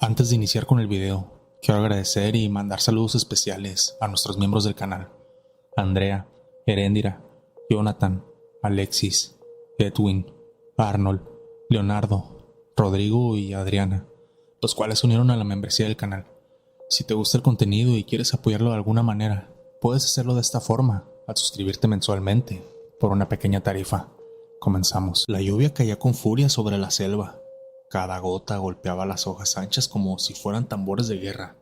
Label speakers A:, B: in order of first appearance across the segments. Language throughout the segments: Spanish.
A: Antes de iniciar con el video, quiero agradecer y mandar saludos especiales a nuestros miembros del canal: Andrea, Heréndira, Jonathan, Alexis, Edwin, Arnold, Leonardo, Rodrigo y Adriana, los cuales se unieron a la membresía del canal. Si te gusta el contenido y quieres apoyarlo de alguna manera, puedes hacerlo de esta forma, al suscribirte mensualmente, por una pequeña tarifa. Comenzamos. La lluvia caía con furia sobre la selva. Cada gota golpeaba las hojas anchas como si fueran tambores de guerra.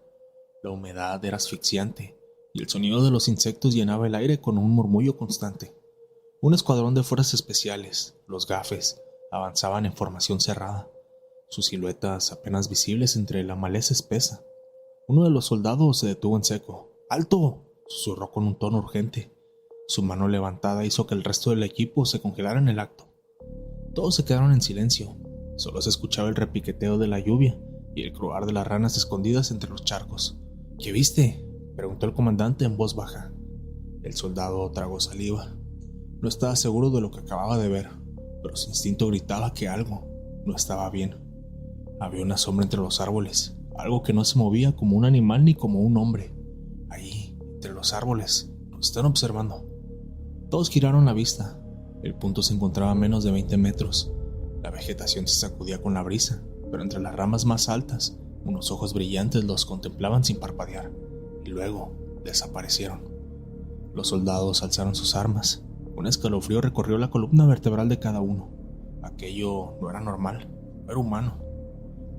A: La humedad era asfixiante, y el sonido de los insectos llenaba el aire con un murmullo constante. Un escuadrón de fuerzas especiales, los Gafes, avanzaban en formación cerrada, sus siluetas apenas visibles entre la maleza espesa. Uno de los soldados se detuvo en seco. ¡Alto!, susurró con un tono urgente. Su mano levantada hizo que el resto del equipo se congelara en el acto. Todos se quedaron en silencio. Solo se escuchaba el repiqueteo de la lluvia y el croar de las ranas escondidas entre los charcos. ¿Qué viste?, preguntó el comandante en voz baja. El soldado tragó saliva. No estaba seguro de lo que acababa de ver, pero su instinto gritaba que algo no estaba bien. Había una sombra entre los árboles, algo que no se movía como un animal ni como un hombre. Ahí, entre los árboles, nos están observando. Todos giraron la vista. El punto se encontraba a menos de 20 metros. La vegetación se sacudía con la brisa, pero entre las ramas más altas, unos ojos brillantes los contemplaban sin parpadear, y luego desaparecieron. Los soldados alzaron sus armas. Un escalofrío recorrió la columna vertebral de cada uno. Aquello no era normal, no era humano.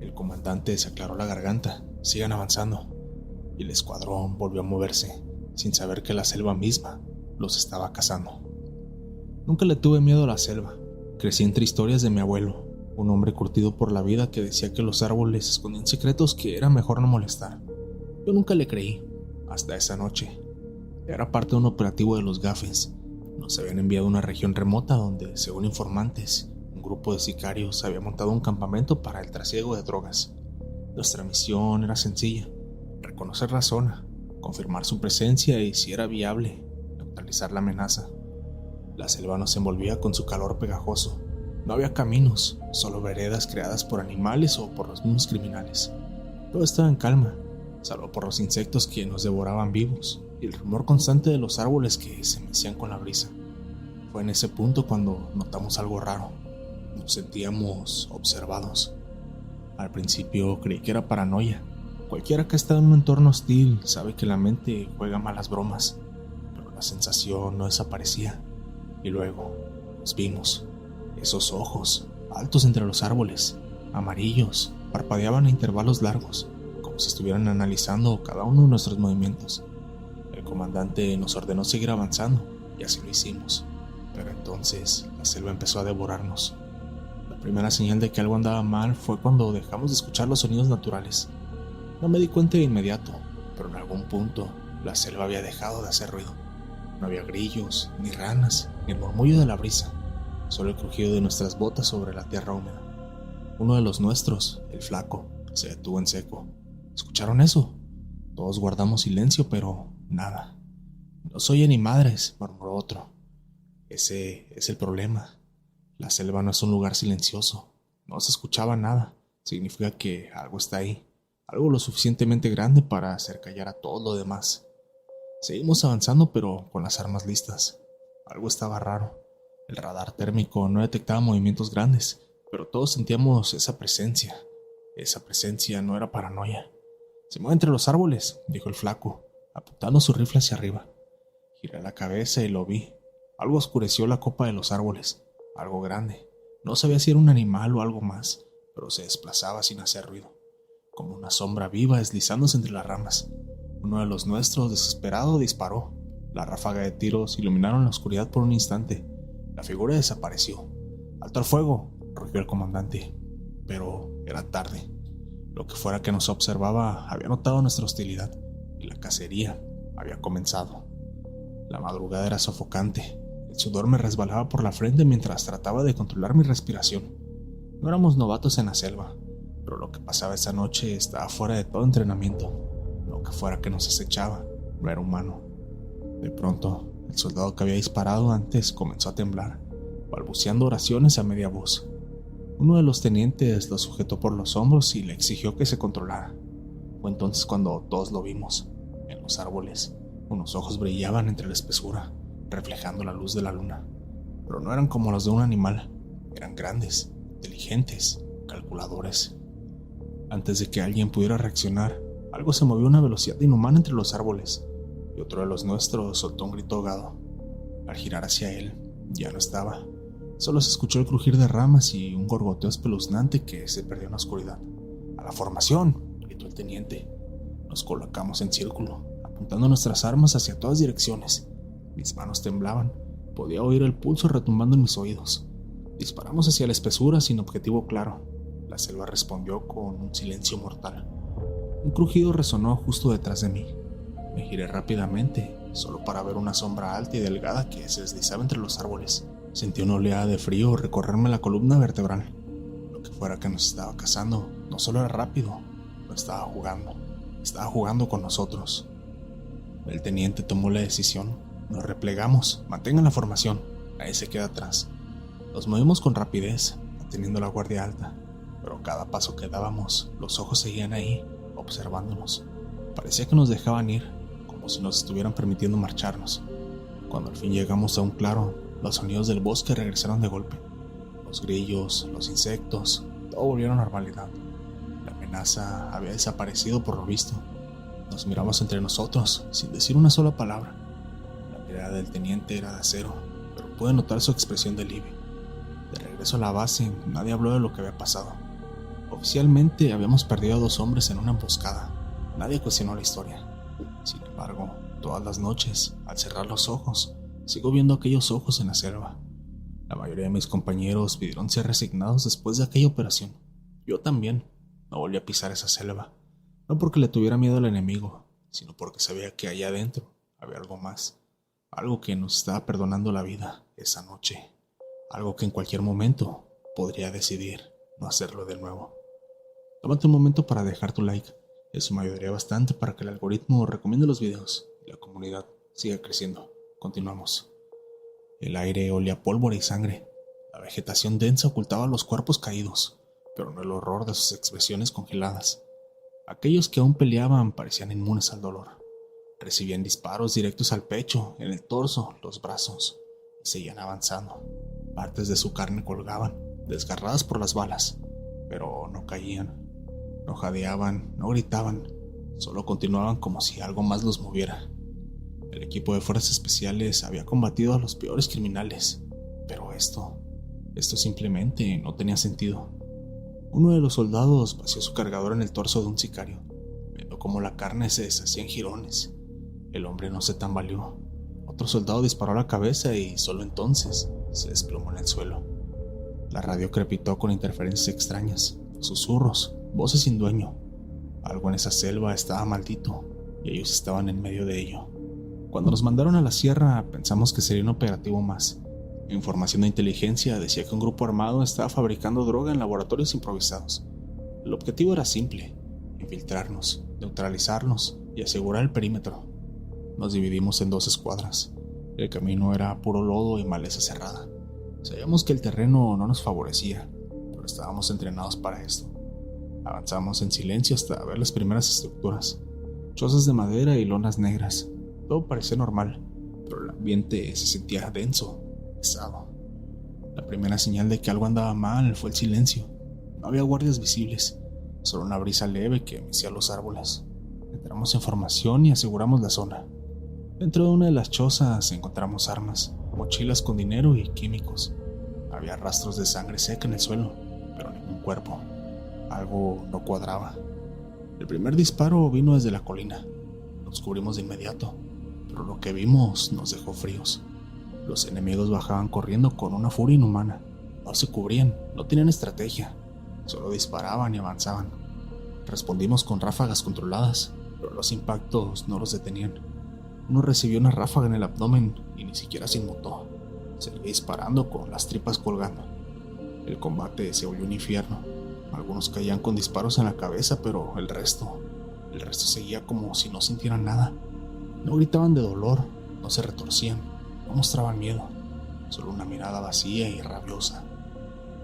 A: El comandante se aclaró la garganta. Sigan avanzando. Y el escuadrón volvió a moverse, sin saber que la selva misma los estaba cazando. Nunca le tuve miedo a la selva. Crecí entre historias de mi abuelo, un hombre curtido por la vida que decía que los árboles escondían secretos que era mejor no molestar. Yo nunca le creí, hasta esa noche. Era parte de un operativo de los Gafes. Nos habían enviado a una región remota donde, según informantes, un grupo de sicarios había montado un campamento para el trasiego de drogas. Nuestra misión era sencilla: reconocer la zona, confirmar su presencia y, si era viable, neutralizar la amenaza. La selva nos envolvía con su calor pegajoso. No había caminos, solo veredas creadas por animales o por los mismos criminales. Todo estaba en calma, salvo por los insectos que nos devoraban vivos y el rumor constante de los árboles que se mecían con la brisa. Fue en ese punto cuando notamos algo raro. Nos sentíamos observados. Al principio creí que era paranoia. Cualquiera que ha estado en un entorno hostil sabe que la mente juega malas bromas, pero la sensación no desaparecía. Y luego nos vimos. Esos ojos, altos entre los árboles, amarillos, parpadeaban a intervalos largos, como si estuvieran analizando cada uno de nuestros movimientos. El comandante nos ordenó seguir avanzando, y así lo hicimos. Pero entonces la selva empezó a devorarnos. La primera señal de que algo andaba mal fue cuando dejamos de escuchar los sonidos naturales. No me di cuenta de inmediato, pero en algún punto la selva había dejado de hacer ruido. No había grillos, ni ranas, ni el murmullo de la brisa, solo el crujido de nuestras botas sobre la tierra húmeda. Uno de los nuestros, el flaco, se detuvo en seco. ¿Escucharon eso? Todos guardamos silencio, pero nada. No se oye ni madres, murmuró otro. Ese es el problema. La selva no es un lugar silencioso. No se escuchaba nada. Significa que algo está ahí, algo lo suficientemente grande para hacer callar a todo lo demás. Seguimos avanzando, pero con las armas listas. Algo estaba raro. El radar térmico no detectaba movimientos grandes, pero todos sentíamos esa presencia. Esa presencia no era paranoia. «Se mueve entre los árboles», dijo el flaco, apuntando su rifle hacia arriba. Giré la cabeza y lo vi. Algo oscureció la copa de los árboles. Algo grande. No sabía si era un animal o algo más, pero se desplazaba sin hacer ruido, como una sombra viva deslizándose entre las ramas. Uno de los nuestros, desesperado, disparó. La ráfaga de tiros iluminaron la oscuridad por un instante. La figura desapareció. «¡Alto al fuego!», rugió el comandante. Pero era tarde. Lo que fuera que nos observaba había notado nuestra hostilidad, y la cacería había comenzado. La madrugada era sofocante. El sudor me resbalaba por la frente mientras trataba de controlar mi respiración. No éramos novatos en la selva, pero lo que pasaba esa noche estaba fuera de todo entrenamiento. Lo que fuera que nos acechaba no era humano. De pronto, el soldado que había disparado antes comenzó a temblar, balbuceando oraciones a media voz. Uno de los tenientes lo sujetó por los hombros y le exigió que se controlara. Fue entonces cuando todos lo vimos. En los árboles, unos ojos brillaban entre la espesura, reflejando la luz de la luna. Pero no eran como los de un animal, eran grandes, inteligentes, calculadores. Antes de que alguien pudiera reaccionar, algo se movió a una velocidad inhumana entre los árboles, y otro de los nuestros soltó un grito ahogado. Al girar hacia él, ya no estaba. Solo se escuchó el crujir de ramas y un gorgoteo espeluznante que se perdió en la oscuridad. ¡A la formación!, gritó el teniente. Nos colocamos en círculo, apuntando nuestras armas hacia todas direcciones. Mis manos temblaban. Podía oír el pulso retumbando en mis oídos. Disparamos hacia la espesura sin objetivo claro. La selva respondió con un silencio mortal. Un crujido resonó justo detrás de mí. Me giré rápidamente, solo para ver una sombra alta y delgada que se deslizaba entre los árboles. Sentí una oleada de frío recorrerme la columna vertebral. Lo que fuera que nos estaba cazando no solo era rápido, no estaba jugando. Estaba jugando con nosotros. El teniente tomó la decisión. Nos replegamos, mantengan la formación, nadie se queda atrás. Nos movimos con rapidez, manteniendo la guardia alta, pero cada paso que dábamos, los ojos seguían ahí, observándonos. Parecía que nos dejaban ir, como si nos estuvieran permitiendo marcharnos. Cuando al fin llegamos a un claro, los sonidos del bosque regresaron de golpe. Los grillos, los insectos, todo volvió a la normalidad. La amenaza había desaparecido por lo visto. Nos miramos entre nosotros, sin decir una sola palabra. La mirada del teniente era de acero, pero pude notar su expresión de alivio. De regreso a la base, nadie habló de lo que había pasado. Oficialmente habíamos perdido a 2 hombres en una emboscada. Nadie cuestionó la historia. Sin embargo, todas las noches, al cerrar los ojos, sigo viendo aquellos ojos en la selva. La mayoría de mis compañeros pidieron ser resignados después de aquella operación. Yo también. No volví a pisar esa selva. No porque le tuviera miedo al enemigo, sino porque sabía que allá adentro había algo más. Algo que nos estaba perdonando la vida esa noche. Algo que en cualquier momento podría decidir no hacerlo de nuevo. Tómate un momento para dejar tu like. Eso me ayudaría bastante para que el algoritmo recomiende los videos y la comunidad siga creciendo. Continuamos. El aire olía a pólvora y sangre. La vegetación densa ocultaba los cuerpos caídos, pero no el horror de sus expresiones congeladas. Aquellos que aún peleaban parecían inmunes al dolor. Recibían disparos directos al pecho, en el torso, los brazos, y seguían avanzando. Partes de su carne colgaban, desgarradas por las balas, pero no caían. No jadeaban, no gritaban, solo continuaban como si algo más los moviera. El equipo de fuerzas especiales había combatido a los peores criminales, pero esto simplemente no tenía sentido. Uno de los soldados vació su cargador en el torso de un sicario, viendo cómo la carne se deshacía en jirones. El hombre no se tambaleó. Otro soldado disparó a la cabeza y solo entonces se desplomó en el suelo. La radio crepitó con interferencias extrañas, susurros, voces sin dueño. Algo en esa selva estaba maldito y ellos estaban en medio de ello. Cuando nos mandaron a la sierra pensamos que sería un operativo más. Información de inteligencia decía que un grupo armado estaba fabricando droga en laboratorios improvisados. El objetivo era simple: infiltrarnos, neutralizarnos y asegurar el perímetro. Nos dividimos en 2 escuadras. El camino era puro lodo y maleza cerrada. Sabíamos que el terreno no nos favorecía, pero estábamos entrenados para esto. Avanzamos en silencio hasta ver las primeras estructuras. Chozas de madera y lonas negras. Todo parecía normal, pero el ambiente se sentía denso, pesado. La primera señal de que algo andaba mal fue el silencio. No había guardias visibles, solo una brisa leve que mecía los árboles. Entramos en formación y aseguramos la zona. Dentro de una de las chozas encontramos armas, mochilas con dinero y químicos. Había rastros de sangre seca en el suelo, pero ningún cuerpo. Algo no cuadraba. El primer disparo vino desde la colina. Nos cubrimos de inmediato, pero lo que vimos nos dejó fríos. Los enemigos bajaban corriendo con una furia inhumana. No se cubrían, no tenían estrategia, solo disparaban y avanzaban. Respondimos con ráfagas controladas, pero los impactos no los detenían. Uno recibió una ráfaga en el abdomen y ni siquiera se inmutó. Seguía disparando con las tripas colgando. El combate se volvió un infierno. Algunos caían con disparos en la cabeza, pero el resto seguía como si no sintieran nada. No gritaban de dolor, no se retorcían, no mostraban miedo, solo una mirada vacía y rabiosa.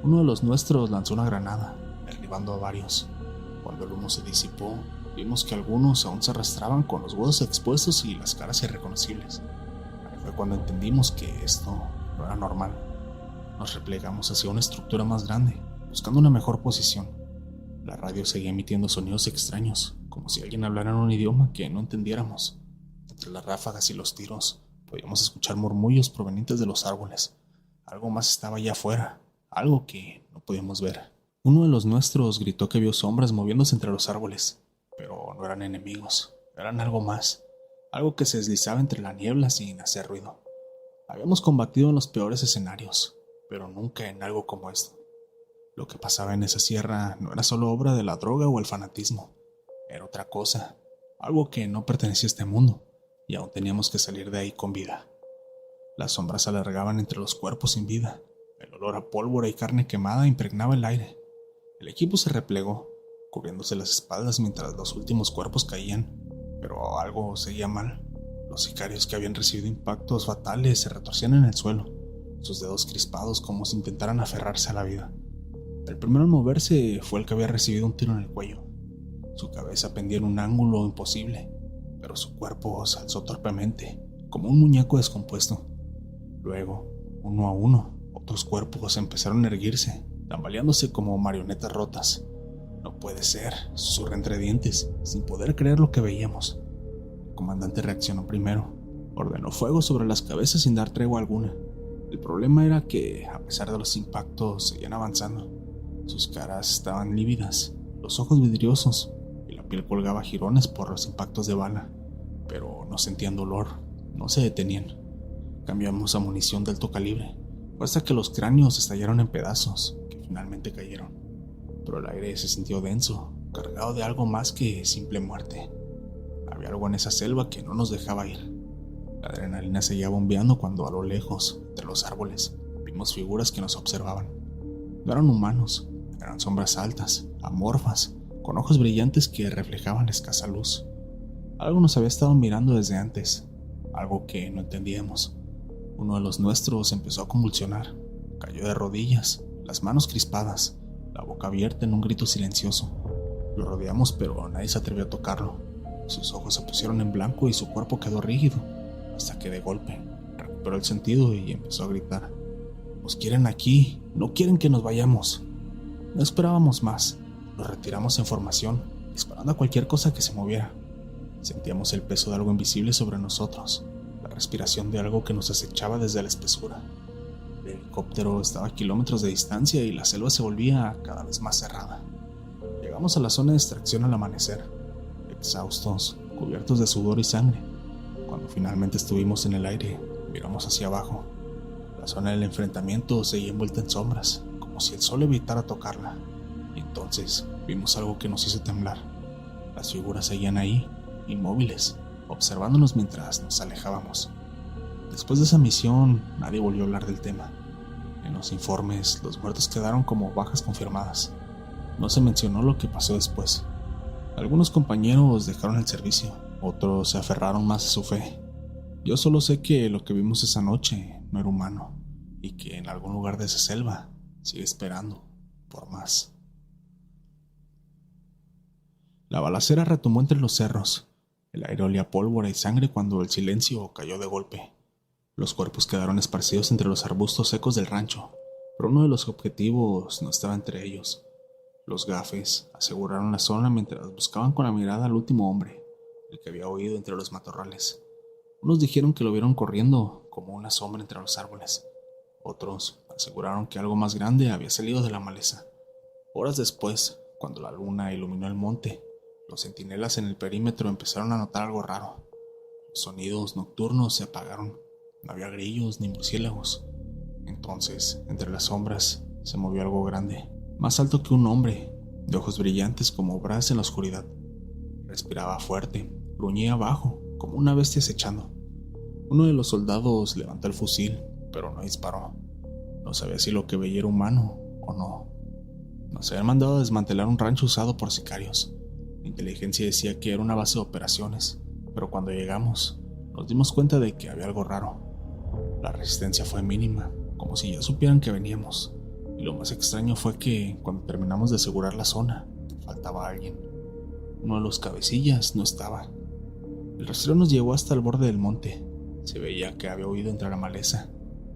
A: Uno de los nuestros lanzó una granada, derribando a varios. Cuando el humo se disipó, vimos que algunos aún se arrastraban con los huesos expuestos y las caras irreconocibles. Ahí fue cuando entendimos que esto no era normal. Nos replegamos hacia una estructura más grande, buscando una mejor posición. La radio seguía emitiendo sonidos extraños, como si alguien hablara en un idioma que no entendiéramos. Entre las ráfagas y los tiros, podíamos escuchar murmullos provenientes de los árboles. Algo más estaba allá afuera, algo que no podíamos ver. Uno de los nuestros gritó que vio sombras moviéndose entre los árboles, pero no eran enemigos, eran algo más, algo que se deslizaba entre la niebla sin hacer ruido. Habíamos combatido en los peores escenarios, pero nunca en algo como esto. Lo que pasaba en esa sierra no era solo obra de la droga o el fanatismo, era otra cosa, algo que no pertenecía a este mundo, y aún teníamos que salir de ahí con vida. Las sombras se alargaban entre los cuerpos sin vida, el olor a pólvora y carne quemada impregnaba el aire. El equipo se replegó, cubriéndose las espaldas mientras los últimos cuerpos caían, pero algo seguía mal. Los sicarios que habían recibido impactos fatales se retorcían en el suelo, sus dedos crispados como si intentaran aferrarse a la vida. El primero en moverse fue el que había recibido un tiro en el cuello. Su cabeza pendía en un ángulo imposible, pero su cuerpo se alzó torpemente, como un muñeco descompuesto. Luego, uno a uno, otros cuerpos empezaron a erguirse, tambaleándose como marionetas rotas. No puede ser, susurré entre dientes, sin poder creer lo que veíamos. El comandante reaccionó primero. Ordenó fuego sobre las cabezas sin dar tregua alguna. El problema era que, a pesar de los impactos, seguían avanzando. Sus caras estaban lívidas, los ojos vidriosos, y la piel colgaba jirones por los impactos de bala. Pero no sentían dolor, no se detenían. Cambiamos a munición de alto calibre. Fue hasta que los cráneos estallaron en pedazos, que finalmente cayeron. Pero el aire se sintió denso, cargado de algo más que simple muerte. Había algo en esa selva que no nos dejaba ir. La adrenalina seguía bombeando cuando a lo lejos, entre los árboles, vimos figuras que nos observaban. No eran humanos, eran sombras altas, amorfas, con ojos brillantes que reflejaban escasa luz. Algo nos había estado mirando desde antes, algo que no entendíamos. Uno de los nuestros empezó a convulsionar, cayó de rodillas, las manos crispadas, la boca abierta en un grito silencioso. Lo rodeamos, pero nadie se atrevió a tocarlo. Sus ojos se pusieron en blanco y su cuerpo quedó rígido, hasta que de golpe recuperó el sentido y empezó a gritar: «Nos quieren aquí, no quieren que nos vayamos». No esperábamos más, nos retiramos en formación, disparando a cualquier cosa que se moviera. Sentíamos el peso de algo invisible sobre nosotros, la respiración de algo que nos acechaba desde la espesura. El helicóptero estaba a kilómetros de distancia y la selva se volvía cada vez más cerrada. Llegamos a la zona de extracción al amanecer, exhaustos, cubiertos de sudor y sangre. Cuando finalmente estuvimos en el aire, miramos hacia abajo. La zona del enfrentamiento seguía envuelta en sombras, como si el sol evitara tocarla. Y entonces vimos algo que nos hizo temblar. Las figuras seguían ahí, inmóviles, observándonos mientras nos alejábamos. Después de esa misión, nadie volvió a hablar del tema. En los informes, los muertos quedaron como bajas confirmadas. No se mencionó lo que pasó después. Algunos compañeros dejaron el servicio, otros se aferraron más a su fe. Yo solo sé que lo que vimos esa noche no era humano, y que en algún lugar de esa selva sigue esperando por más. La balacera retumbó entre los cerros. El aire olía a pólvora y sangre cuando el silencio cayó de golpe. Los cuerpos quedaron esparcidos entre los arbustos secos del rancho, pero uno de los objetivos no estaba entre ellos. Los gafes aseguraron la zona mientras buscaban con la mirada al último hombre, el que había oído entre los matorrales. Unos dijeron que lo vieron corriendo como una sombra entre los árboles. Otros aseguraron que algo más grande había salido de la maleza. Horas después, cuando la luna iluminó el monte, los centinelas en el perímetro empezaron a notar algo raro. Los sonidos nocturnos se apagaron. No había grillos ni murciélagos. Entonces, entre las sombras, se movió algo grande, más alto que un hombre, de ojos brillantes como brazos en la oscuridad. Respiraba fuerte, gruñía bajo, como una bestia acechando. Uno de los soldados levantó el fusil, pero no disparó. No sabía si lo que veía era humano o no. Nos habían mandado a desmantelar un rancho usado por sicarios. La inteligencia decía que era una base de operaciones, pero cuando llegamos, nos dimos cuenta de que había algo raro. La resistencia fue mínima, como si ya supieran que veníamos, Y lo más extraño fue que cuando terminamos de asegurar la zona, faltaba alguien. Uno de los cabecillas no estaba. El rastreo nos llevó hasta el borde del monte. Se veía que había huido entre la maleza,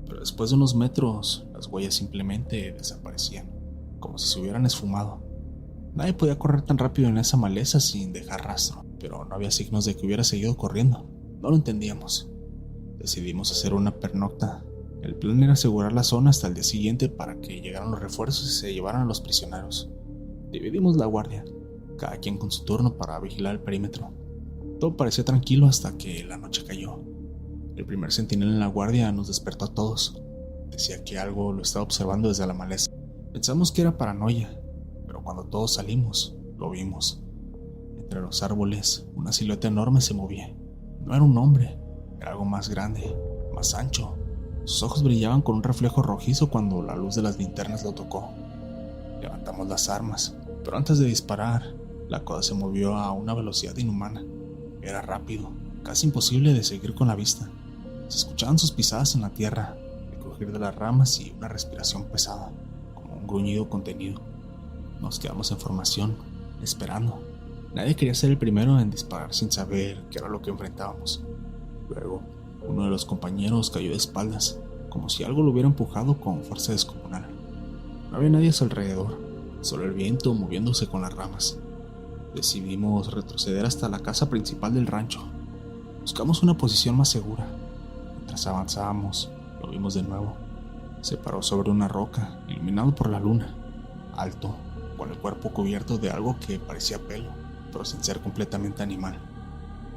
A: pero después de unos metros, las huellas simplemente desaparecían, como si se hubieran esfumado. Nadie podía correr tan rápido en esa maleza sin dejar rastro, pero no había signos de que hubiera seguido corriendo. No lo entendíamos. Decidimos hacer una pernocta. El plan era asegurar la zona hasta el día siguiente para que llegaran los refuerzos y se llevaran a los prisioneros. Dividimos la guardia, cada quien con su turno para vigilar el perímetro. Todo parecía tranquilo hasta que la noche cayó. El primer centinela en la guardia nos despertó a todos. Decía que algo lo estaba observando desde la maleza. Pensamos que era paranoia, pero cuando todos salimos, lo vimos. Entre los árboles, una silueta enorme se movía. No era un hombre, era algo más grande, más ancho. Sus ojos brillaban con un reflejo rojizo cuando la luz de las linternas lo tocó. Levantamos las armas, pero antes de disparar, la cosa se movió a una velocidad inhumana. Era rápido, casi imposible de seguir con la vista. Se escuchaban sus pisadas en la tierra, el crujir de las ramas y una respiración pesada, como un gruñido contenido. Nos quedamos en formación, esperando. Nadie quería ser el primero en disparar sin saber qué era lo que enfrentábamos. Luego, uno de los compañeros cayó de espaldas, como si algo lo hubiera empujado con fuerza descomunal. No había nadie a su alrededor, solo el viento moviéndose con las ramas. Decidimos retroceder hasta la casa principal del rancho. Buscamos una posición más segura. Mientras avanzábamos, lo vimos de nuevo. Se paró sobre una roca, iluminado por la luna, alto, con el cuerpo cubierto de algo que parecía pelo, pero sin ser completamente animal.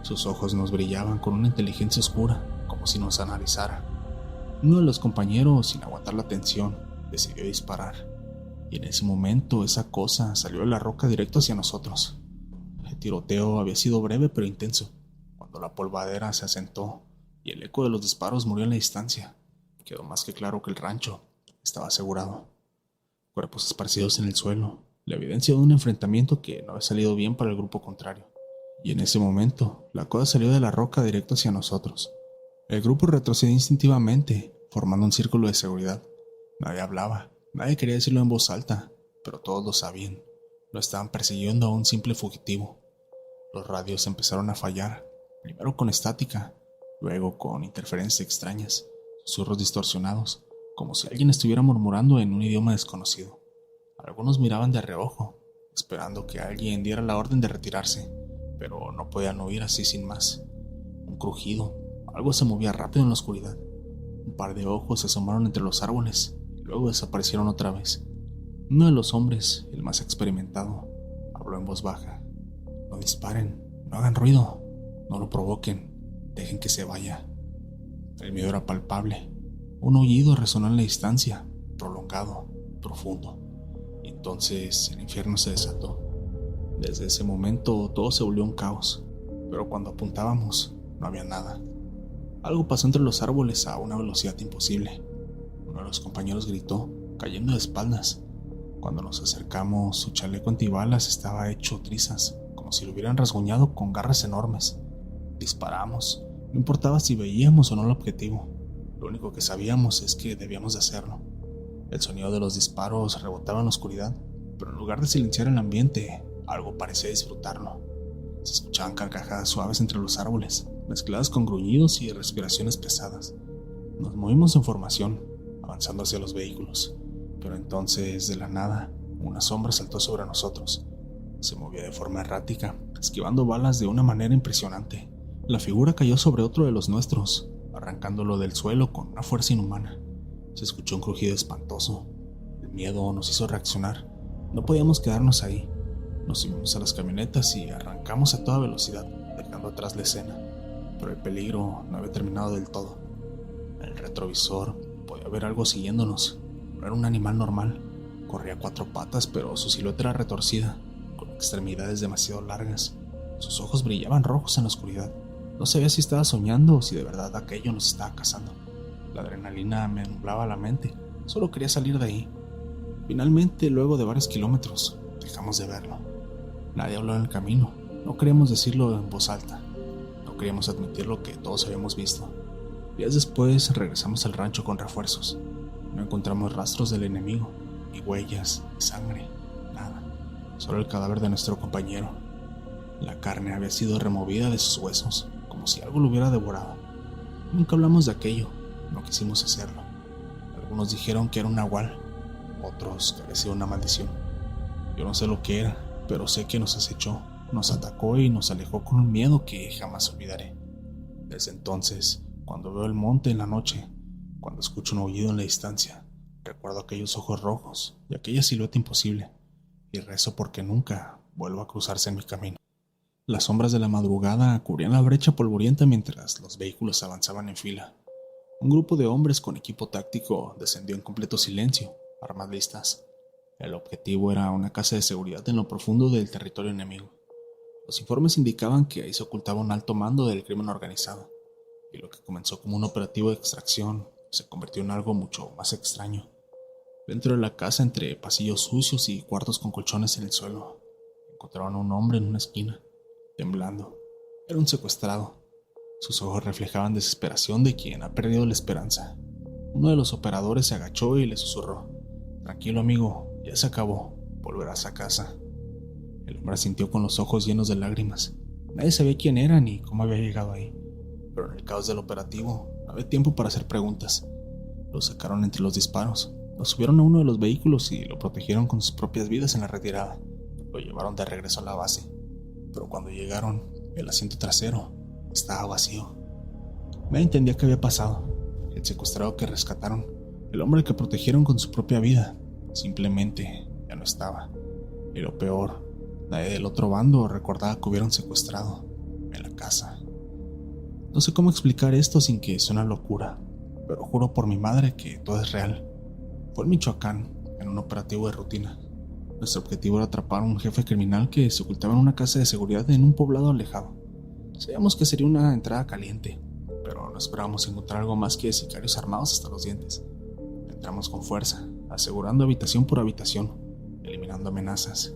A: Sus ojos nos brillaban con una inteligencia oscura, como si nos analizara. Uno de los compañeros, sin aguantar la tensión, decidió disparar, y en ese momento esa cosa salió de la roca directo hacia nosotros. El tiroteo había sido breve pero intenso. Cuando la polvadera se asentó y el eco de los disparos murió en la distancia, quedó más que claro que el rancho estaba asegurado. Cuerpos esparcidos en el suelo, la evidencia de un enfrentamiento que no había salido bien para el grupo contrario. Y en ese momento, la cosa salió de la roca directo hacia nosotros. El grupo retrocedió instintivamente, formando un círculo de seguridad. Nadie hablaba, nadie quería decirlo en voz alta, pero todos lo sabían. Lo estaban persiguiendo a un simple fugitivo. Los radios empezaron a fallar, primero con estática, luego con interferencias extrañas, susurros distorsionados, como si alguien estuviera murmurando en un idioma desconocido. Algunos miraban de reojo, esperando que alguien diera la orden de retirarse, pero no podían huir así sin más. Un crujido, algo se movía rápido en la oscuridad. Un par de ojos se asomaron entre los árboles y luego desaparecieron otra vez. Uno de los hombres, el más experimentado, habló en voz baja. No disparen, no hagan ruido, no lo provoquen, dejen que se vaya. El miedo era palpable. Un aullido resonó en la distancia, prolongado, profundo. Y entonces el infierno se desató. Desde ese momento todo se volvió un caos, pero cuando apuntábamos no había nada. Algo pasó entre los árboles a una velocidad imposible. Uno de los compañeros gritó, cayendo de espaldas. Cuando nos acercamos, su chaleco antibalas estaba hecho trizas, como si lo hubieran rasguñado con garras enormes. Disparamos, no importaba si veíamos o no el objetivo. Lo único que sabíamos es que debíamos de hacerlo. El sonido de los disparos rebotaba en la oscuridad, pero en lugar de silenciar el ambiente, algo parecía disfrutarlo. Se escuchaban carcajadas suaves entre los árboles, mezcladas con gruñidos y respiraciones pesadas. Nos movimos en formación, avanzando hacia los vehículos, pero entonces, de la nada, una sombra saltó sobre nosotros. Se movía de forma errática, esquivando balas de una manera impresionante. La figura cayó sobre otro de los nuestros, arrancándolo del suelo con una fuerza inhumana. Se escuchó un crujido espantoso. El miedo nos hizo reaccionar. No podíamos quedarnos ahí. Nos subimos a las camionetas y arrancamos a toda velocidad, dejando atrás la escena. Pero el peligro no había terminado del todo. En el retrovisor podía ver algo siguiéndonos. No era un animal normal. Corría a 4 patas, pero su silueta era retorcida, con extremidades demasiado largas. Sus ojos brillaban rojos en la oscuridad. No sabía si estaba soñando o si de verdad aquello nos estaba cazando. La adrenalina me nublaba la mente. Solo quería salir de ahí. Finalmente, luego de varios kilómetros, dejamos de verlo. Nadie habló en el camino. No queríamos decirlo en voz alta. No queríamos admitir lo que todos habíamos visto. Días después regresamos al rancho con refuerzos. No encontramos rastros del enemigo, ni huellas, ni sangre, nada. Solo el cadáver de nuestro compañero. La carne había sido removida de sus huesos, como si algo lo hubiera devorado. Nunca hablamos de aquello, no quisimos hacerlo. Algunos dijeron que era un nahual, otros que había sido una maldición. Yo no sé lo que era, pero sé que nos acechó, nos atacó y nos alejó con un miedo que jamás olvidaré. Desde entonces, cuando veo el monte en la noche, cuando escucho un aullido en la distancia, recuerdo aquellos ojos rojos y aquella silueta imposible, y rezo porque nunca vuelva a cruzarse en mi camino. Las sombras de la madrugada cubrían la brecha polvorienta mientras los vehículos avanzaban en fila. Un grupo de hombres con equipo táctico descendió en completo silencio, armas listas. El objetivo era una casa de seguridad en lo profundo del territorio enemigo. Los informes indicaban que ahí se ocultaba un alto mando del crimen organizado, y lo que comenzó como un operativo de extracción se convirtió en algo mucho más extraño. Dentro de la casa, entre pasillos sucios y cuartos con colchones en el suelo, encontraron a un hombre en una esquina, temblando. Era un secuestrado. Sus ojos reflejaban desesperación de quien ha perdido la esperanza. Uno de los operadores se agachó y le susurró: «Tranquilo, amigo, ya se acabó, volverás a casa». El hombre asintió con los ojos llenos de lágrimas. Nadie sabía quién era ni cómo había llegado ahí, pero en el caos del operativo no había tiempo para hacer preguntas. Lo sacaron entre los disparos, lo subieron a uno de los vehículos y lo protegieron con sus propias vidas en la retirada. Lo llevaron de regreso a la base, pero cuando llegaron, el asiento trasero estaba vacío. Nadie entendía qué había pasado. El secuestrado que rescataron, el hombre que protegieron con su propia vida, simplemente ya no estaba. Y lo peor, nadie del otro bando recordaba que hubieran secuestrado en la casa. No sé cómo explicar esto sin que suene locura, pero juro por mi madre que todo es real. Fue en Michoacán, en un operativo de rutina. Nuestro objetivo era atrapar a un jefe criminal que se ocultaba en una casa de seguridad en un poblado alejado. Sabíamos que sería una entrada caliente, pero no esperábamos encontrar algo más que sicarios armados hasta los dientes. Entramos con fuerza, asegurando habitación por habitación, eliminando amenazas.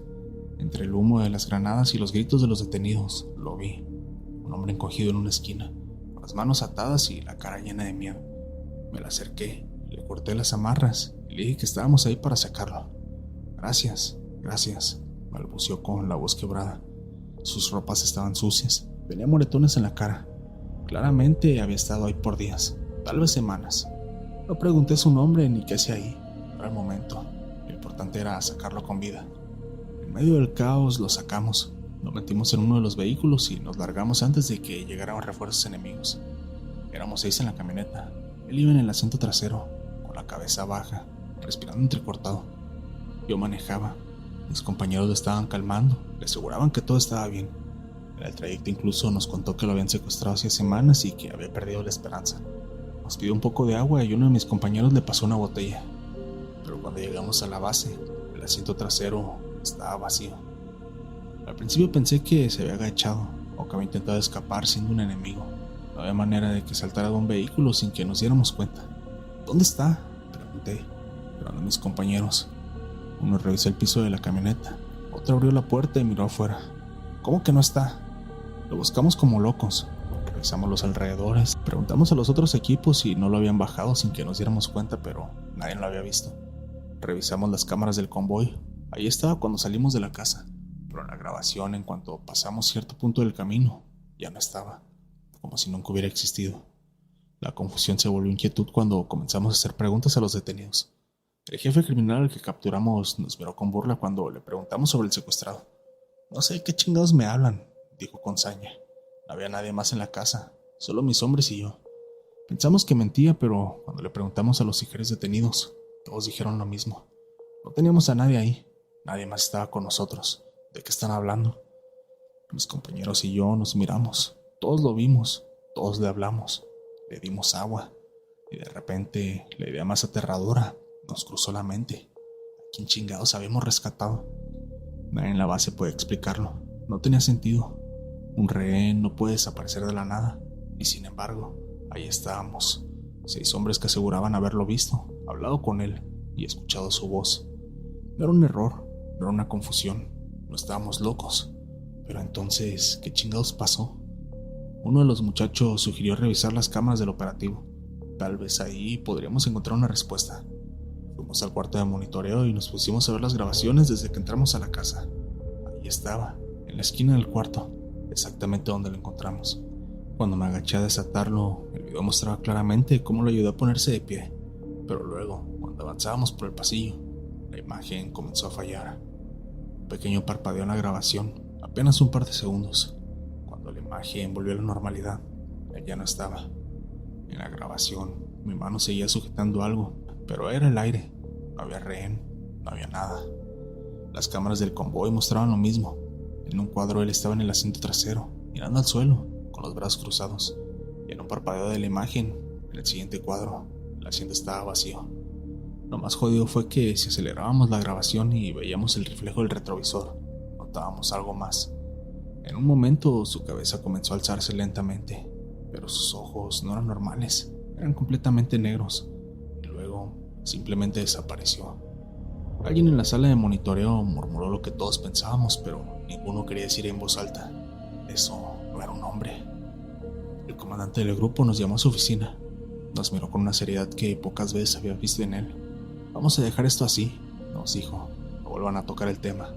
A: Entre el humo de las granadas y los gritos de los detenidos, lo vi. Un hombre encogido en una esquina, con las manos atadas y la cara llena de miedo. Me le acerqué, le corté las amarras y le dije que estábamos ahí para sacarlo. «Gracias, gracias», balbuceó con la voz quebrada. Sus ropas estaban sucias, tenía moretones en la cara. Claramente había estado ahí por días, tal vez semanas. No pregunté su nombre ni qué hacía ahí. No era el momento. Lo importante era sacarlo con vida. En medio del caos lo sacamos. Lo metimos en uno de los vehículos y nos largamos antes de que llegaran refuerzos enemigos. Éramos 6 en la camioneta. Él iba en el asiento trasero, con la cabeza baja, respirando entrecortado. Yo manejaba. Mis compañeros lo estaban calmando, le aseguraban que todo estaba bien. En el trayecto incluso nos contó que lo habían secuestrado hace semanas y que había perdido la esperanza. Nos pidió un poco de agua y uno de mis compañeros le pasó una botella. Pero cuando llegamos a la base, el asiento trasero estaba vacío. Al principio pensé que se había agachado o que había intentado escapar siendo un enemigo. No había manera de que saltara de un vehículo sin que nos diéramos cuenta. «¿Dónde está?», pregunté, mirando a mis compañeros. Uno revisó el piso de la camioneta, otro abrió la puerta y miró afuera. «¿Cómo que no está?». Lo buscamos como locos. Revisamos los alrededores, preguntamos a los otros equipos si no lo habían bajado sin que nos diéramos cuenta, pero nadie lo había visto. Revisamos las cámaras del convoy. Ahí estaba cuando salimos de la casa, pero en la grabación, en cuanto pasamos cierto punto del camino, ya no estaba, como si nunca hubiera existido. La confusión se volvió inquietud cuando comenzamos a hacer preguntas a los detenidos. El jefe criminal al que capturamos nos miró con burla cuando le preguntamos sobre el secuestrado. «No sé qué chingados me hablan», dijo con saña. No había nadie más en la casa, solo mis hombres y yo. Pensamos que mentía, pero cuando le preguntamos a los sicarios detenidos, todos dijeron lo mismo. No teníamos a nadie ahí, nadie más estaba con nosotros. ¿De qué están hablando? Mis compañeros y yo nos miramos, todos lo vimos, todos le hablamos, le dimos agua, y de repente la idea más aterradora nos cruzó la mente. ¿A quién chingados habíamos rescatado? Nadie en la base puede explicarlo, no tenía sentido. Un rehén no puede desaparecer de la nada, y sin embargo, ahí estábamos, 6 hombres que aseguraban haberlo visto, hablado con él y escuchado su voz. No era un error, no era una confusión, no estábamos locos. Pero entonces, ¿qué chingados pasó? Uno de los muchachos sugirió revisar las cámaras del operativo. Tal vez ahí podríamos encontrar una respuesta. Fuimos Fuimos al cuarto de monitoreo y nos pusimos a ver las grabaciones desde que entramos a la casa. Ahí estaba, en la esquina del cuarto, exactamente donde lo encontramos. Cuando me agaché a desatarlo, el video mostraba claramente cómo lo ayudó a ponerse de pie. Pero luego, cuando avanzábamos por el pasillo, la imagen comenzó a fallar. Un pequeño parpadeo en la grabación, apenas un par de segundos. Cuando la imagen volvió a la normalidad, él ya no estaba. En la grabación, mi mano seguía sujetando algo, pero era el aire. No había rehén, no había nada. Las cámaras del convoy mostraban lo mismo. En un cuadro él estaba en el asiento trasero, mirando al suelo, con los brazos cruzados. Y en un parpadeo de la imagen, en el siguiente cuadro, el asiento estaba vacío. Lo más jodido fue que si acelerábamos la grabación y veíamos el reflejo del retrovisor, notábamos algo más. En un momento su cabeza comenzó a alzarse lentamente, pero sus ojos no eran normales, eran completamente negros, y luego simplemente desapareció. Alguien en la sala de monitoreo murmuró lo que todos pensábamos, pero ninguno quería decir en voz alta: eso no era un hombre. El comandante del grupo nos llamó a su oficina. Nos miró con una seriedad que pocas veces había visto en él. «Vamos a dejar esto así», nos dijo. «No vuelvan a tocar el tema».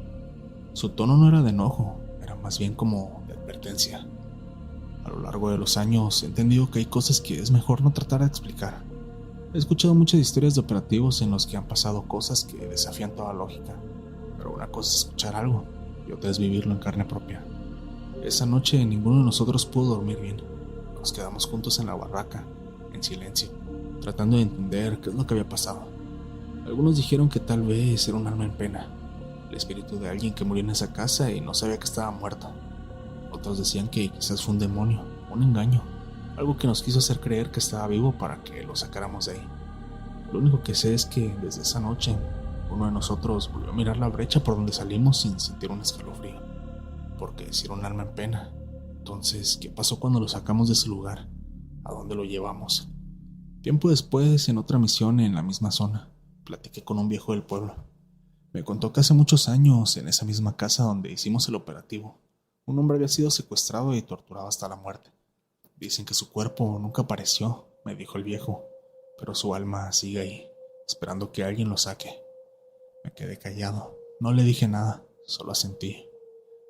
A: Su tono no era de enojo, era más bien como de advertencia. A lo largo de los años he entendido que hay cosas que es mejor no tratar de explicar. He escuchado muchas historias de operativos en los que han pasado cosas que desafían toda lógica, pero una cosa es escuchar algo y otra es vivirlo en carne propia. Esa noche ninguno de nosotros pudo dormir bien. Nos quedamos juntos en la barraca, en silencio, tratando de entender qué es lo que había pasado. Algunos dijeron que tal vez era un alma en pena, el espíritu de alguien que murió en esa casa y no sabía que estaba muerto. Otros decían que quizás fue un demonio, un engaño, algo que nos quiso hacer creer que estaba vivo para que lo sacáramos de ahí. Lo único que sé es que desde esa noche, uno de nosotros volvió a mirar la brecha por donde salimos sin sentir un escalofrío, porque si era un alma en pena, entonces, ¿qué pasó cuando lo sacamos de ese lugar? ¿A dónde lo llevamos? Tiempo después, en otra misión en la misma zona, platiqué con un viejo del pueblo. Me contó que hace muchos años, en esa misma casa donde hicimos el operativo, un hombre había sido secuestrado y torturado hasta la muerte. Dicen que su cuerpo nunca apareció, me dijo el viejo, pero su alma sigue ahí, esperando que alguien lo saque. Me quedé callado, no le dije nada, solo asentí.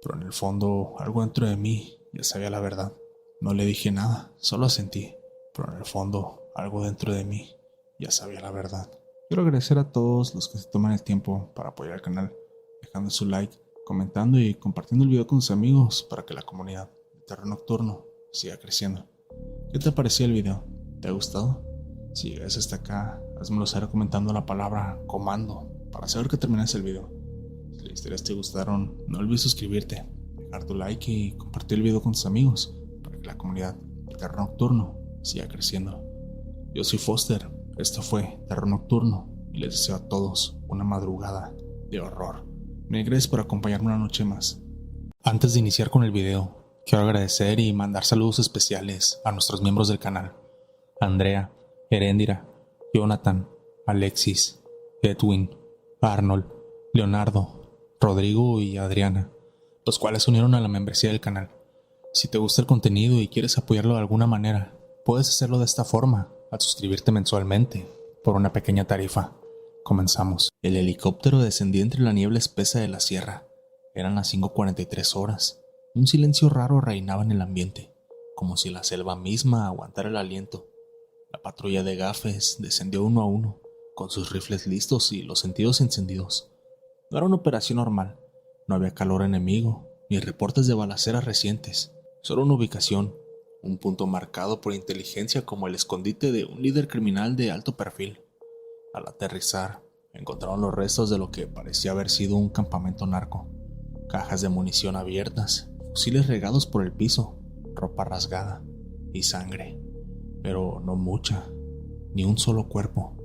A: Pero en el fondo, algo dentro de mí ya sabía la verdad. No le dije nada, solo asentí. Pero en el fondo, algo dentro de mí ya sabía la verdad. Quiero agradecer a todos los que se toman el tiempo para apoyar el canal, dejando su like, comentando y compartiendo el video con sus amigos para que la comunidad de Terror Nocturno siga creciendo. ¿Qué te pareció el video? ¿Te ha gustado? Si llegas hasta acá, házmelo saber comentando la palabra comando para saber que terminaste el video. Si las historias te gustaron, no olvides suscribirte, dejar tu like y compartir el video con tus amigos para que la comunidad de Terror Nocturno siga creciendo. Yo soy Foster, esto fue Terror Nocturno y les deseo a todos una madrugada de horror. Me gracias por acompañarme una noche más. Antes de iniciar con el video, quiero agradecer y mandar saludos especiales a nuestros miembros del canal: Andrea, Heréndira, Jonathan, Alexis, Edwin, Arnold, Leonardo, Rodrigo y Adriana, los cuales se unieron a la membresía del canal. Si te gusta el contenido y quieres apoyarlo de alguna manera, puedes hacerlo de esta forma, al suscribirte mensualmente, por una pequeña tarifa. Comenzamos. El helicóptero descendía entre la niebla espesa de la sierra. Eran las 5:43 horas. Un silencio raro reinaba en el ambiente, como si la selva misma aguantara el aliento. La patrulla de gafes descendió uno a uno, con sus rifles listos y los sentidos encendidos. No era una operación normal. No había calor enemigo, ni reportes de balaceras recientes. Solo una ubicación, un punto marcado por inteligencia como el escondite de un líder criminal de alto perfil. Al aterrizar, encontraron los restos de lo que parecía haber sido un campamento narco. Cajas de munición abiertas, fusiles regados por el piso, ropa rasgada y sangre. Pero no mucha, ni un solo cuerpo.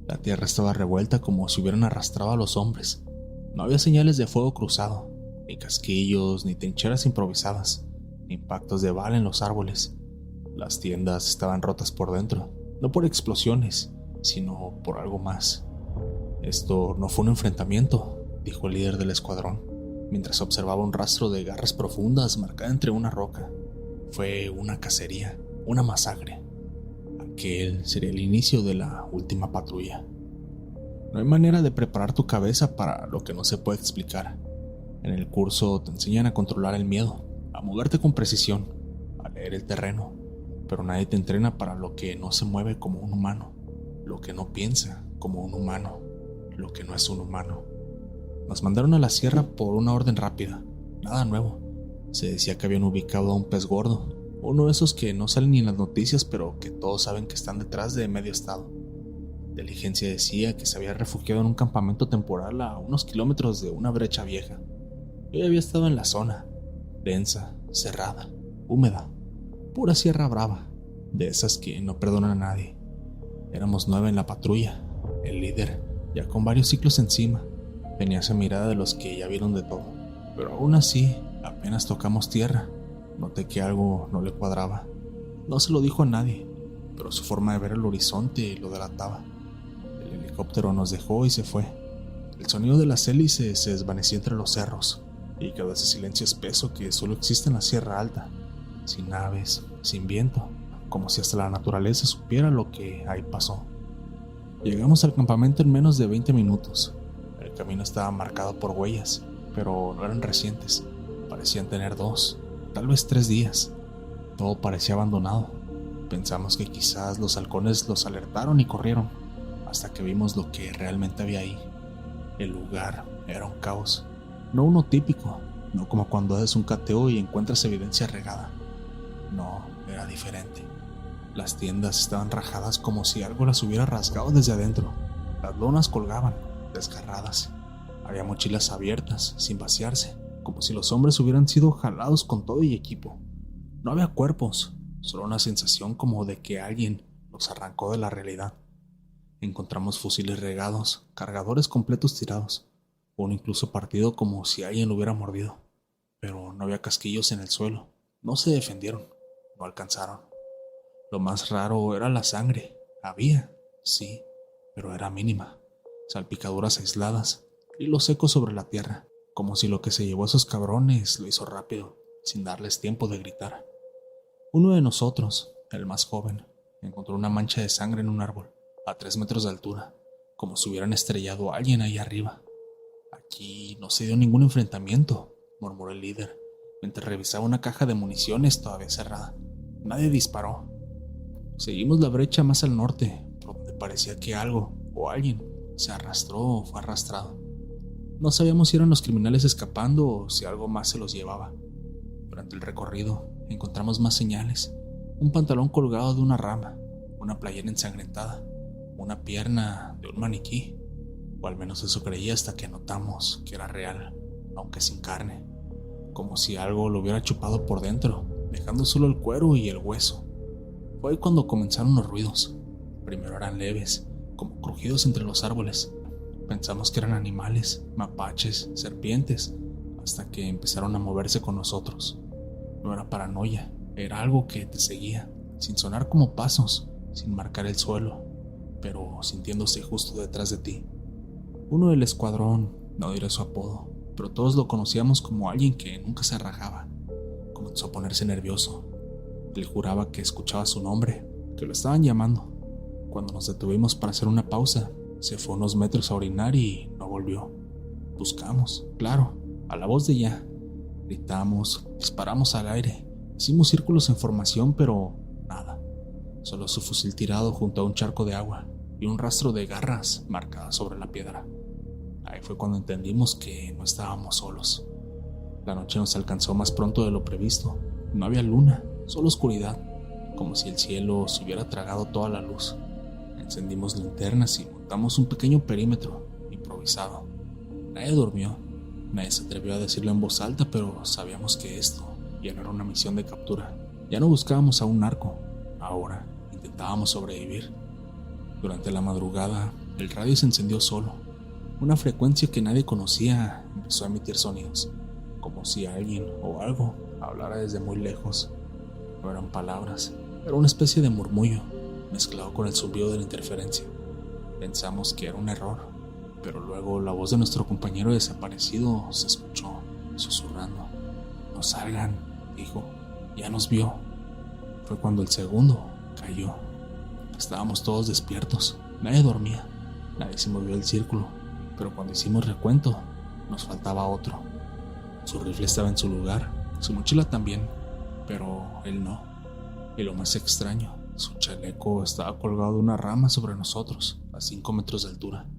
A: La tierra estaba revuelta como si hubieran arrastrado a los hombres. No había señales de fuego cruzado, ni casquillos, ni trincheras improvisadas, ni impactos de bala en los árboles. Las tiendas estaban rotas por dentro, no por explosiones, sino por algo más. Esto no fue un enfrentamiento, dijo el líder del escuadrón, mientras observaba un rastro de garras profundas marcada entre una roca. Fue una cacería, una masacre. Aquel sería el inicio de la última patrulla. No hay manera de preparar tu cabeza para lo que no se puede explicar. En el curso te enseñan a controlar el miedo, a moverte con precisión, a leer el terreno, pero nadie te entrena para lo que no se mueve como un humano, lo que no piensa como un humano, lo que no es un humano. Nos mandaron a la sierra por una orden rápida, nada nuevo. Se decía que habían ubicado a un pez gordo, uno de esos que no salen ni en las noticias, pero que todos saben que están detrás de medio estado. Diligencia decía que se había refugiado en un campamento temporal a unos kilómetros de una brecha vieja. Yo ya había estado en la zona, densa, cerrada, húmeda, pura sierra brava, de esas que no perdonan a nadie. Éramos 9 en la patrulla. El líder, ya con varios ciclos encima, tenía esa mirada de los que ya vieron de todo. Pero aún así, apenas tocamos tierra, noté que algo no le cuadraba. No se lo dijo a nadie, pero su forma de ver el horizonte lo delataba. El helicóptero nos dejó y se fue. El sonido de las hélices se desvaneció entre los cerros, y quedó ese silencio espeso que solo existe en la Sierra Alta, sin aves, sin viento, como si hasta la naturaleza supiera lo que ahí pasó. Llegamos al campamento en menos de 20 minutos. El camino estaba marcado por huellas, pero no eran recientes. Parecían tener 2, tal vez 3 días. Todo parecía abandonado. Pensamos que quizás los halcones los alertaron y corrieron, hasta que vimos lo que realmente había ahí. El lugar era un caos. No uno típico, no como cuando haces un cateo y encuentras evidencia regada. No, era diferente. Las tiendas estaban rajadas como si algo las hubiera rasgado desde adentro. Las lonas colgaban, desgarradas. Había mochilas abiertas, sin vaciarse, como si los hombres hubieran sido jalados con todo y equipo. No había cuerpos, solo una sensación como de que alguien los arrancó de la realidad. Encontramos fusiles regados, cargadores completos tirados, uno incluso partido como si alguien lo hubiera mordido. Pero no había casquillos en el suelo. No se defendieron, no alcanzaron. Lo más raro era la sangre. Había, sí, pero era mínima. Salpicaduras aisladas, hilos secos sobre la tierra, como si lo que se llevó a esos cabrones lo hizo rápido, sin darles tiempo de gritar. Uno de nosotros, el más joven, encontró una mancha de sangre en un árbol, a 3 metros de altura, como si hubieran estrellado a alguien ahí arriba. Aquí no se dio ningún enfrentamiento, murmuró el líder, mientras revisaba una caja de municiones todavía cerrada. Nadie disparó. Seguimos la brecha más al norte, por donde parecía que algo o alguien se arrastró o fue arrastrado. No sabíamos si eran los criminales escapando o si algo más se los llevaba. Durante el recorrido encontramos más señales: un pantalón colgado de una rama, una playera ensangrentada, una pierna de un maniquí, o al menos eso creía hasta que notamos que era real, aunque sin carne, como si algo lo hubiera chupado por dentro, dejando solo el cuero y el hueso. Fue ahí cuando comenzaron los ruidos. Primero eran leves, como crujidos entre los árboles. Pensamos que eran animales, mapaches, serpientes, hasta que empezaron a moverse con nosotros. No era paranoia, era algo que te seguía, sin sonar como pasos, sin marcar el suelo, pero sintiéndose justo detrás de ti. Uno del escuadrón, no diré su apodo, pero todos lo conocíamos como alguien que nunca se rajaba. Comenzó a ponerse nervioso. Él juraba que escuchaba su nombre, que lo estaban llamando. Cuando nos detuvimos para hacer una pausa, se fue unos metros a orinar y no volvió. Buscamos, claro, a la voz de ya. Gritamos, disparamos al aire, hicimos círculos en formación, pero nada. Solo su fusil tirado junto a un charco de agua y un rastro de garras marcadas sobre la piedra. Ahí fue cuando entendimos que no estábamos solos. La noche nos alcanzó más pronto de lo previsto. No había luna, solo oscuridad, como si el cielo se hubiera tragado toda la luz. Encendimos linternas y montamos un pequeño perímetro improvisado. Nadie durmió, nadie se atrevió a decirlo en voz alta, pero sabíamos que esto ya no era una misión de captura. Ya no buscábamos a un narco, ahora intentábamos sobrevivir. Durante la madrugada, el radio se encendió solo. Una frecuencia que nadie conocía empezó a emitir sonidos, como si alguien o algo hablara desde muy lejos. No eran palabras, era una especie de murmullo, mezclado con el zumbido de la interferencia. Pensamos que era un error, pero luego la voz de nuestro compañero desaparecido se escuchó, susurrando. «No salgan», dijo, «ya nos vio». Fue cuando el segundo cayó. Estábamos todos despiertos, nadie dormía. Nadie se movió del círculo, pero cuando hicimos recuento, nos faltaba otro. Su rifle estaba en su lugar, su mochila también, pero él no. Y lo más extraño, su chaleco estaba colgado de una rama sobre nosotros, a 5 metros de altura.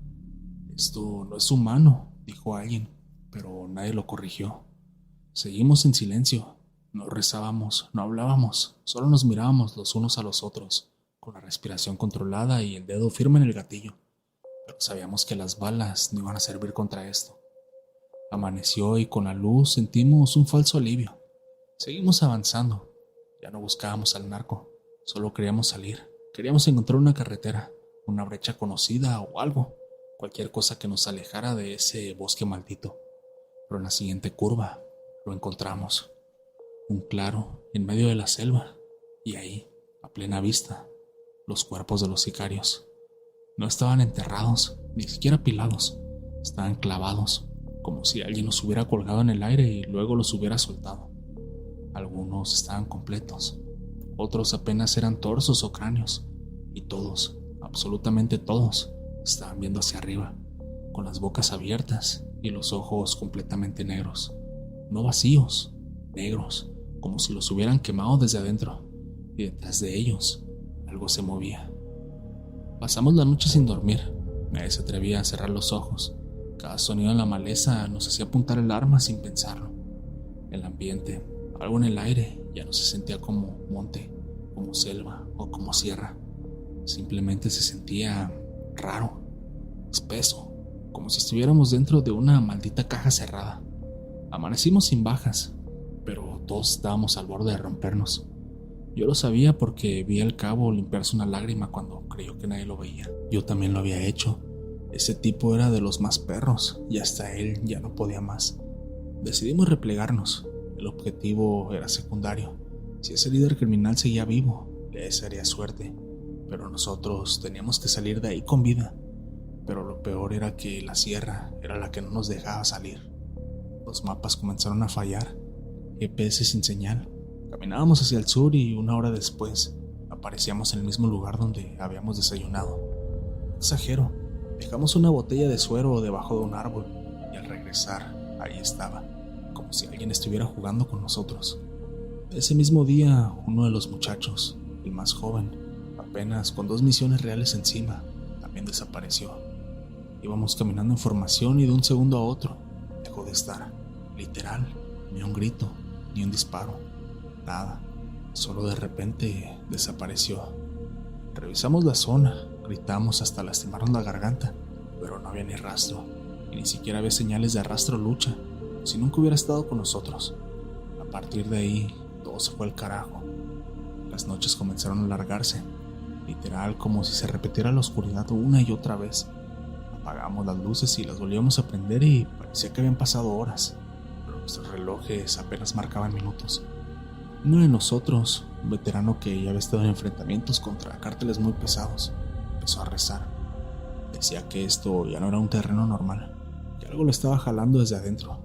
A: Esto no es humano, dijo alguien, pero nadie lo corrigió. Seguimos en silencio, no rezábamos, no hablábamos, solo nos mirábamos los unos a los otros, con la respiración controlada y el dedo firme en el gatillo. Pero sabíamos que las balas no iban a servir contra esto. Amaneció y con la luz sentimos un falso alivio. Seguimos avanzando. Ya no buscábamos al narco, solo queríamos salir. Queríamos encontrar una carretera, una brecha conocida o algo, cualquier cosa que nos alejara de ese bosque maldito. Pero en la siguiente curva lo encontramos. Un claro en medio de la selva, y ahí, a plena vista, los cuerpos de los sicarios. No estaban enterrados, ni siquiera apilados. Estaban clavados, como si alguien los hubiera colgado en el aire y luego los hubiera soltado. Algunos estaban completos, otros apenas eran torsos o cráneos, y todos, absolutamente todos, estaban viendo hacia arriba, con las bocas abiertas y los ojos completamente negros. No vacíos, negros, como si los hubieran quemado desde adentro, y detrás de ellos algo se movía. Pasamos la noche sin dormir. Nadie se atrevía a cerrar los ojos. Cada sonido en la maleza nos hacía apuntar el arma sin pensarlo. El ambiente, algo en el aire, ya no se sentía como monte, como selva o como sierra. Simplemente se sentía raro, espeso, como si estuviéramos dentro de una maldita caja cerrada. Amanecimos sin bajas, pero todos estábamos al borde de rompernos. Yo lo sabía porque vi al cabo limpiarse una lágrima cuando creyó que nadie lo veía. Yo también lo había hecho. Ese tipo era de los más perros y hasta él ya no podía más. Decidimos replegarnos. El objetivo era secundario. Si ese líder criminal seguía vivo, le desearía suerte. Pero nosotros teníamos que salir de ahí con vida. Pero lo peor era que la sierra era la que no nos dejaba salir. Los mapas comenzaron a fallar. GPS sin señal. Caminábamos hacia el sur y 1 hora después aparecíamos en el mismo lugar donde habíamos desayunado. No exagero, dejamos una botella de suero debajo de un árbol y al regresar ahí estaba, como si alguien estuviera jugando con nosotros. Ese mismo día, uno de los muchachos, el más joven, apenas con 2 misiones reales encima, también desapareció. Íbamos caminando en formación y de un segundo a otro dejó de estar. Literal, ni un grito, ni un disparo. Nada, solo de repente desapareció. Revisamos la zona, gritamos hasta lastimarnos la garganta, pero no había ni rastro, y ni siquiera había señales de arrastro o lucha, si nunca hubiera estado con nosotros. A partir de ahí, todo se fue al carajo. Las noches comenzaron a alargarse, literal como si se repitiera la oscuridad una y otra vez. Apagamos las luces y las volvíamos a prender y parecía que habían pasado horas, pero nuestros relojes apenas marcaban minutos. Uno de nosotros, un veterano que ya había estado en enfrentamientos contra cárteles muy pesados, empezó a rezar. Decía que esto ya no era un terreno normal, que algo lo estaba jalando desde adentro.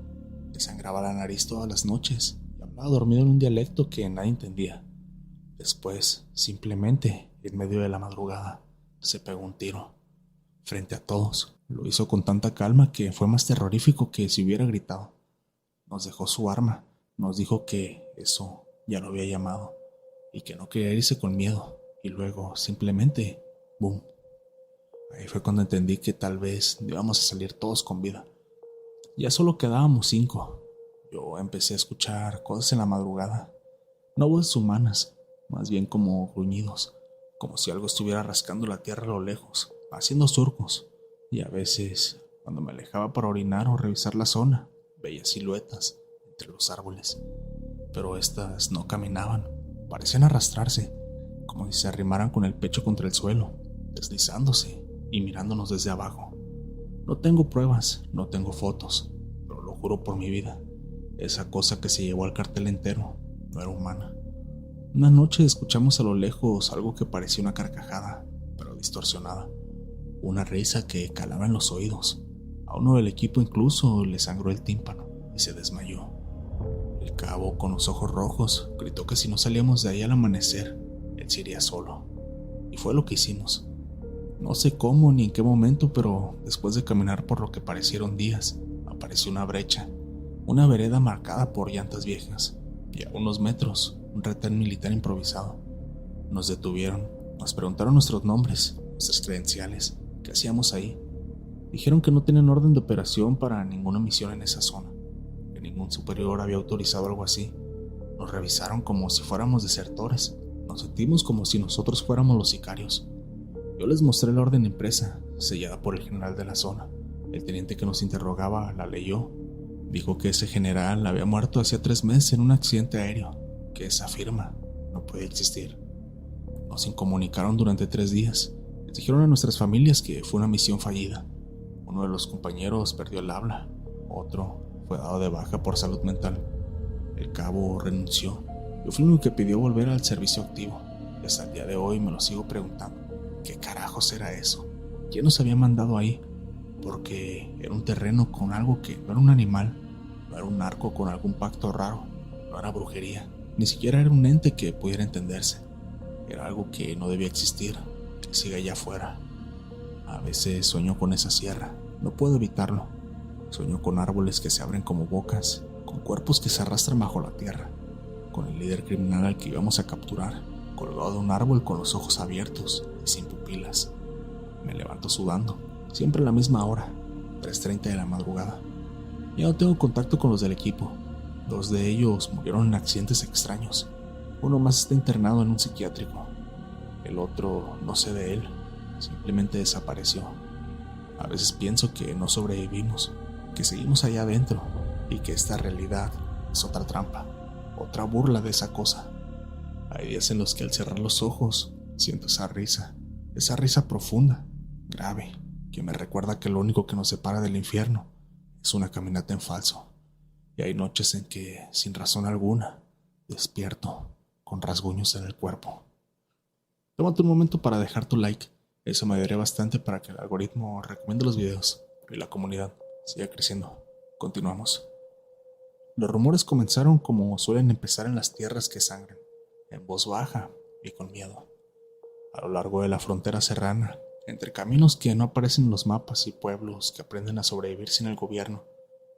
A: Le sangraba la nariz todas las noches y hablaba dormido en un dialecto que nadie entendía. Después, simplemente, en medio de la madrugada, se pegó un tiro. Frente a todos, lo hizo con tanta calma que fue más terrorífico que si hubiera gritado. Nos dejó su arma, nos dijo que eso ya lo había llamado y que no quería irse con miedo, y luego simplemente ¡boom! Ahí fue cuando entendí que tal vez íbamos a salir todos con vida. Ya solo quedábamos 5. Yo empecé a escuchar cosas en la madrugada, no voces humanas, más bien como gruñidos, como si algo estuviera rascando la tierra a lo lejos, haciendo surcos, y a veces, cuando me alejaba para orinar o revisar la zona, veía siluetas entre los árboles. Pero estas no caminaban, parecían arrastrarse, como si se arrimaran con el pecho contra el suelo, deslizándose y mirándonos desde abajo. No tengo pruebas, no tengo fotos, pero lo juro por mi vida, esa cosa que se llevó al cartel entero no era humana. Una noche escuchamos a lo lejos algo que parecía una carcajada, pero distorsionada, una risa que calaba en los oídos. A uno del equipo incluso le sangró el tímpano y se desmayó. El cabo, con los ojos rojos, gritó que si no salíamos de ahí al amanecer, él se iría solo. Y fue lo que hicimos. No sé cómo ni en qué momento, pero después de caminar por lo que parecieron días, apareció una brecha, una vereda marcada por llantas viejas, y a unos metros, un retén militar improvisado. Nos detuvieron, nos preguntaron nuestros nombres, nuestras credenciales, qué hacíamos ahí. Dijeron que no tenían orden de operación para ninguna misión en esa zona, que ningún superior había autorizado algo así. Nos revisaron como si fuéramos desertores, nos sentimos como si nosotros fuéramos los sicarios. Yo les mostré la orden impresa, sellada por el general de la zona. El teniente que nos interrogaba la leyó. Dijo que ese general había muerto hacía 3 meses en un accidente aéreo, que esa firma no puede existir. Nos incomunicaron durante 3 días. Les dijeron a nuestras familias que fue una misión fallida. Uno de los compañeros perdió el habla, otro fue dado de baja por salud mental. El cabo renunció. Yo fui el único que pidió volver al servicio activo, y hasta el día de hoy me lo sigo preguntando. ¿Qué carajos era eso? ¿Quién nos había mandado ahí? Porque era un terreno con algo que no era un animal, no era un narco con algún pacto raro, no era brujería, ni siquiera era un ente que pudiera entenderse. Era algo que no debía existir, que sigue allá afuera. A veces sueño con esa sierra, no puedo evitarlo. Sueño con árboles que se abren como bocas, con cuerpos que se arrastran bajo la tierra, con el líder criminal al que íbamos a capturar, colgado de un árbol con los ojos abiertos y sin pupilas. Me levanto sudando, siempre a la misma hora, 3:30 de la madrugada. Ya no tengo contacto con los del equipo. 2 de ellos murieron en accidentes extraños. Uno más está internado en un psiquiátrico. El otro no sé de él, simplemente desapareció. A veces pienso que no sobrevivimos, que seguimos allá adentro y que esta realidad es otra trampa, otra burla de esa cosa. Hay días en los que al cerrar los ojos siento esa risa profunda, grave, que me recuerda que lo único que nos separa del infierno es una caminata en falso. Y hay noches en que, sin razón alguna, despierto con rasguños en el cuerpo. Tómate un momento para dejar tu like, eso me ayudaría bastante para que el algoritmo recomiende los videos y la comunidad siga creciendo. Continuamos. Los rumores comenzaron como suelen empezar en las tierras que sangran, en voz baja y con miedo. A lo largo de la frontera serrana, entre caminos que no aparecen en los mapas y pueblos que aprenden a sobrevivir sin el gobierno,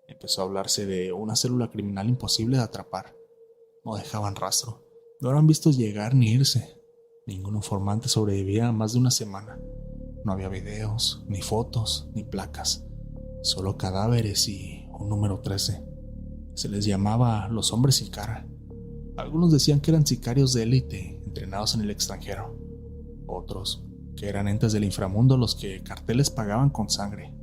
A: empezó a hablarse de una célula criminal imposible de atrapar. No dejaban rastro, no eran vistos llegar ni irse. Ningún informante sobrevivía más de una semana. No había videos, ni fotos, ni placas, solo cadáveres y un número 13. Se les llamaba los hombres sin cara. Algunos decían que eran sicarios de élite entrenados en el extranjero. Otros que eran entes del inframundo los que carteles pagaban con sangre.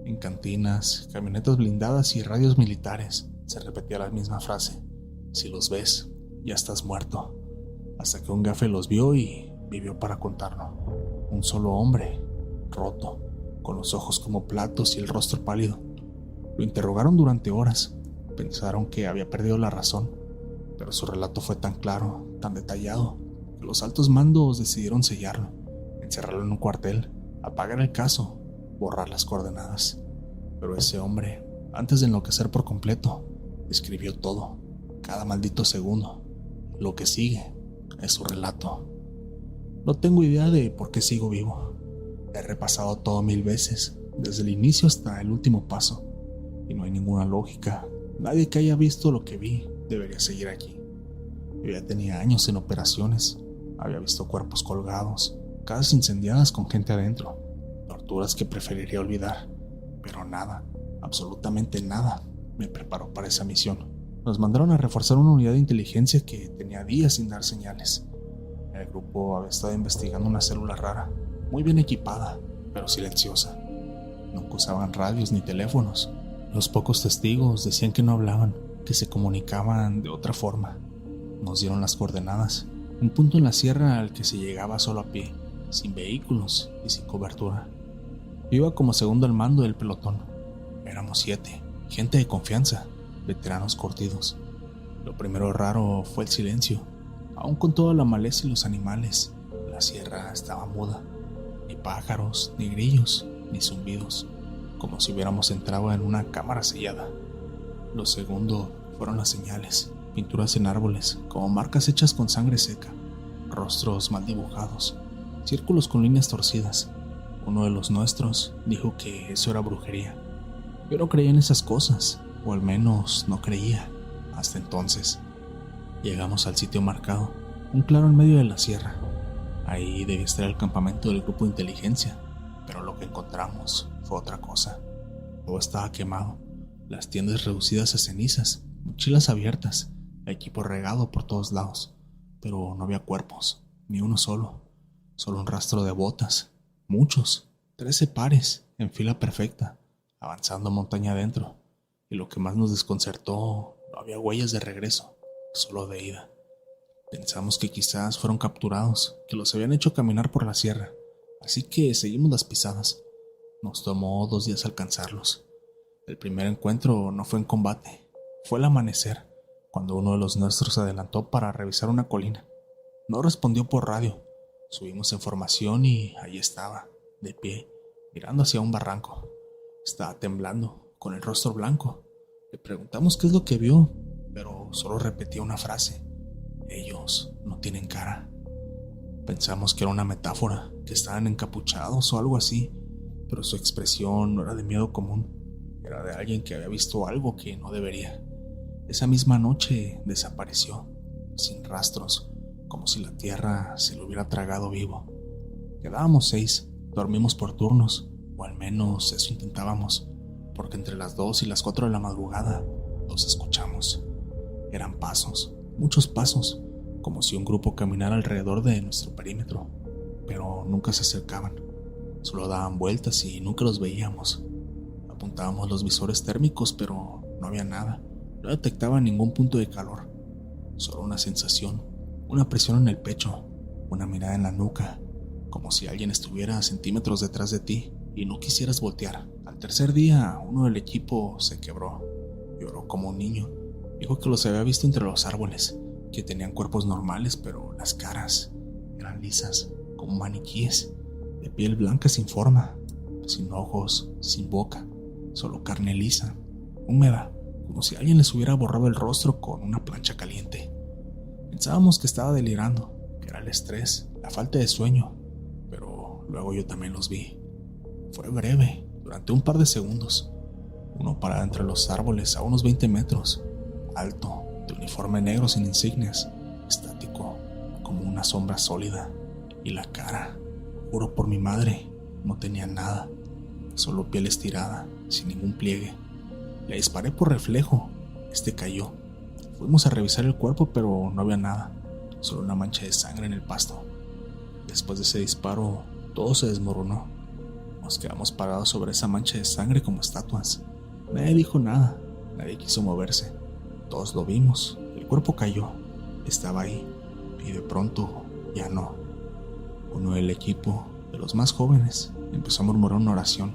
A: En cantinas, camionetas blindadas y radios militares se repetía la misma frase: si los ves, ya estás muerto. Hasta que un gafe los vio y vivió para contarlo. Un solo hombre, roto, con los ojos como platos y el rostro pálido. Lo interrogaron durante horas. Pensaron que había perdido la razón, pero su relato fue tan claro, tan detallado, que los altos mandos decidieron sellarlo, encerrarlo en un cuartel, apagar el caso, borrar las coordenadas. Pero ese hombre, antes de enloquecer por completo, escribió todo, cada maldito segundo. Lo que sigue es su relato. No tengo idea de por qué sigo vivo. He repasado todo 1000 veces, desde el inicio hasta el último paso, y no hay ninguna lógica. Nadie que haya visto lo que vi debería seguir aquí. Yo ya tenía años en operaciones, había visto cuerpos colgados, casas incendiadas con gente adentro, torturas que preferiría olvidar, pero nada, absolutamente nada, me preparó para esa misión. Nos mandaron a reforzar una unidad de inteligencia que tenía días sin dar señales. El grupo había estado investigando una célula rara, muy bien equipada, pero silenciosa. Nunca usaban radios ni teléfonos. Los pocos testigos decían que no hablaban, que se comunicaban de otra forma. Nos dieron las coordenadas, un punto en la sierra al que se llegaba solo a pie, sin vehículos y sin cobertura. Yo iba como segundo al mando del pelotón. Éramos 7, gente de confianza, veteranos curtidos. Lo primero raro fue el silencio. Aún con toda la maleza y los animales, la sierra estaba muda. Ni pájaros, ni grillos, ni zumbidos, como si hubiéramos entrado en una cámara sellada. Lo segundo fueron las señales, pinturas en árboles, como marcas hechas con sangre seca, rostros mal dibujados, círculos con líneas torcidas, Uno de los nuestros dijo que eso era brujería. Yo no creía en esas cosas, o al menos no creía, hasta entonces. Llegamos al sitio marcado, un claro en medio de la sierra. Ahí debía estar el campamento del grupo de inteligencia, pero lo que encontramos fue otra cosa. Todo estaba quemado, las tiendas reducidas a cenizas, mochilas abiertas, equipo regado por todos lados, pero no había cuerpos, ni uno solo un rastro de botas, muchos, 13 pares, en fila perfecta, avanzando montaña adentro, y lo que más nos desconcertó, no había huellas de regreso, solo de ida. Pensamos que quizás fueron capturados, que los habían hecho caminar por la sierra, así que seguimos las pisadas. Nos tomó 2 días alcanzarlos. El primer encuentro no fue en combate, fue al amanecer, cuando uno de los nuestros se adelantó para revisar una colina. No respondió por radio. Subimos en formación y ahí estaba, de pie, mirando hacia un barranco. Estaba temblando, con el rostro blanco. Le preguntamos qué es lo que vio, pero solo repetía una frase: ellos no tienen cara. Pensamos que era una metáfora, que estaban encapuchados o algo así, pero su expresión no era de miedo común, era de alguien que había visto algo que no debería. Esa misma noche desapareció, sin rastros, como si la tierra se lo hubiera tragado vivo. Quedábamos 6, dormimos por turnos, o al menos eso intentábamos, porque entre las 2 y las 4 de la madrugada los escuchamos. Eran pasos, muchos pasos, como si un grupo caminara alrededor de nuestro perímetro, pero nunca se acercaban, solo daban vueltas y nunca los veíamos. Apuntábamos los visores térmicos, pero no había nada, no detectaba ningún punto de calor, solo una sensación, una presión en el pecho, una mirada en la nuca, como si alguien estuviera a centímetros detrás de ti y no quisieras voltear. Al tercer día, uno del equipo se quebró, lloró como un niño. Dijo que los había visto entre los árboles, que tenían cuerpos normales, pero las caras eran lisas, como maniquíes, de piel blanca sin forma, sin ojos, sin boca, solo carne lisa, húmeda, como si alguien les hubiera borrado el rostro con una plancha caliente. Pensábamos que estaba delirando, que era el estrés, la falta de sueño, pero luego yo también los vi. Fue breve, durante un par de segundos. Uno parado entre los árboles a unos 20 metros, alto, de uniforme negro sin insignias, estático, como una sombra sólida. Y la cara, juro por mi madre, no tenía nada, solo piel estirada, sin ningún pliegue. Le disparé por reflejo, cayó. Fuimos a revisar el cuerpo, pero no había nada, solo una mancha de sangre en el pasto. Después de ese disparo, todo se desmoronó. Nos quedamos parados sobre esa mancha de sangre como estatuas. Nadie dijo nada, nadie quiso moverse. Todos lo vimos, el cuerpo cayó, estaba ahí, y de pronto ya no. Uno del equipo, de los más jóvenes, empezó a murmurar una oración.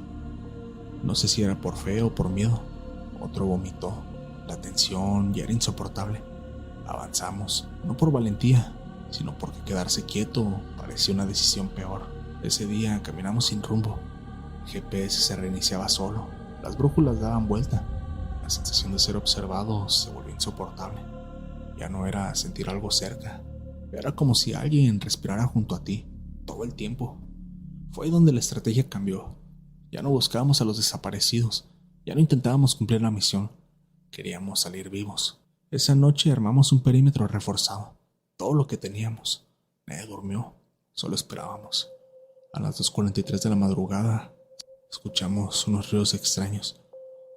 A: No sé si era por fe o por miedo. Otro vomitó. La tensión ya era insoportable. Avanzamos, no por valentía, sino porque quedarse quieto parecía una decisión peor. Ese día caminamos sin rumbo. El GPS se reiniciaba solo, las brújulas daban vuelta. La sensación de ser observado se volvió insoportable. Ya no era sentir algo cerca, era como si alguien respirara junto a ti, todo el tiempo. Fue ahí donde la estrategia cambió. Ya no buscábamos a los desaparecidos, ya no intentábamos cumplir la misión. Queríamos salir vivos. Esa noche armamos un perímetro reforzado, todo lo que teníamos. Nadie durmió, solo esperábamos. A las 2:43 de la madrugada, escuchamos unos ruidos extraños,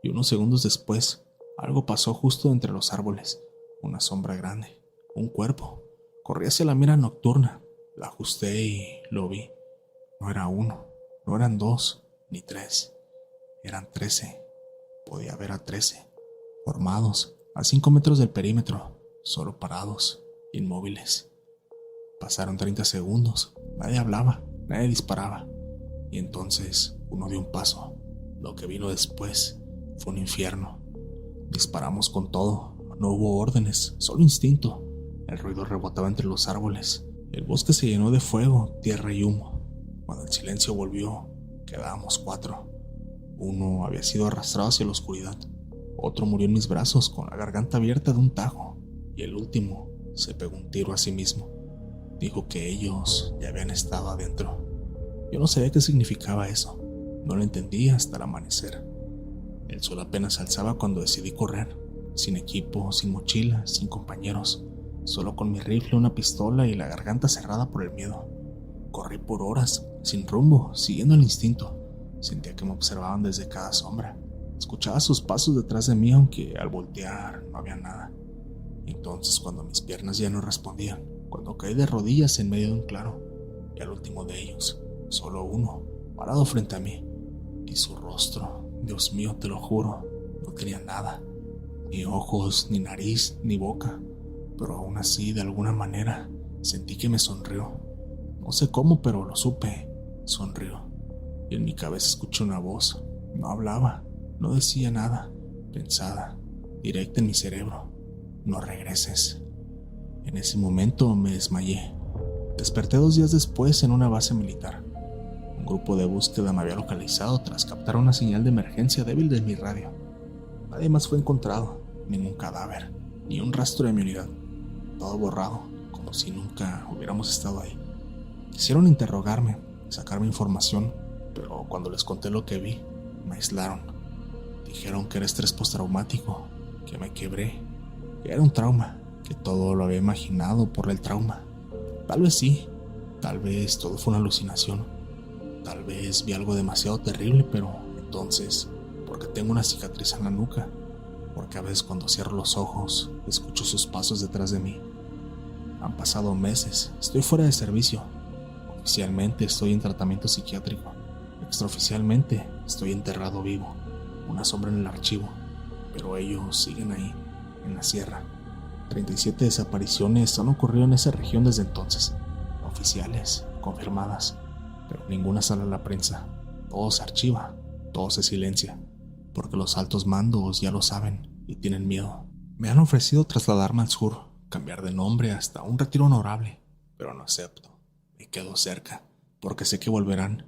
A: y unos segundos después, algo pasó justo entre los árboles. Una sombra grande, un cuerpo. Corrí hacia la mira nocturna, la ajusté y lo vi. No era uno, no eran 2, ni 3, eran 13. Podía ver a 13. Formados, a 5 metros del perímetro, solo parados, inmóviles. Pasaron 30 segundos, nadie hablaba, nadie disparaba, y entonces uno dio un paso. Lo que vino después fue un infierno. Disparamos con todo, no hubo órdenes, solo instinto. El ruido rebotaba entre los árboles, el bosque se llenó de fuego, tierra y humo. Cuando el silencio volvió, quedábamos 4. Uno había sido arrastrado hacia la oscuridad. Otro murió en mis brazos con la garganta abierta de un tajo, y el último se pegó un tiro a sí mismo. Dijo que ellos ya habían estado adentro. Yo no sabía qué significaba eso, no lo entendía hasta el amanecer. El sol apenas se alzaba cuando decidí correr, sin equipo, sin mochila, sin compañeros, solo con mi rifle, una pistola y la garganta cerrada por el miedo. Corrí por horas, sin rumbo, siguiendo el instinto. Sentía que me observaban desde cada sombra. Escuchaba sus pasos detrás de mí, aunque al voltear no había nada. Entonces, cuando mis piernas ya no respondían, cuando caí de rodillas en medio de un claro, y al último de ellos, solo uno, parado frente a mí, y su rostro, Dios mío, te lo juro, no tenía nada, ni ojos, ni nariz, ni boca, pero aún así, de alguna manera, sentí que me sonrió. No sé cómo, pero lo supe, sonrió, y en mi cabeza escuché una voz. No hablaba, no decía nada, pensada, directa en mi cerebro: no regreses. En ese momento me desmayé. Desperté 2 días después en una base militar. Un grupo de búsqueda me había localizado tras captar una señal de emergencia débil de mi radio. Nadie más fue encontrado, ningún cadáver, ni un rastro de mi unidad. Todo borrado, como si nunca hubiéramos estado ahí. Quisieron interrogarme, sacarme información, pero cuando les conté lo que vi, me aislaron. Dijeron que era estrés postraumático, que me quebré, que era un trauma, que todo lo había imaginado por el trauma. Tal vez sí, tal vez todo fue una alucinación, tal vez vi algo demasiado terrible, pero entonces, porque tengo una cicatriz en la nuca, porque a veces cuando cierro los ojos, escucho sus pasos detrás de mí. Han pasado meses, estoy fuera de servicio. Oficialmente estoy en tratamiento psiquiátrico. Extraoficialmente estoy enterrado vivo, una sombra en el archivo, pero ellos siguen ahí, en la sierra. 37 desapariciones han ocurrido en esa región desde entonces, oficiales, confirmadas, pero ninguna sale a la prensa. Todo se archiva, todo se silencia, porque los altos mandos ya lo saben y tienen miedo. Me han ofrecido trasladarme al sur, cambiar de nombre hasta un retiro honorable, pero no acepto. Me quedo cerca, porque sé que volverán,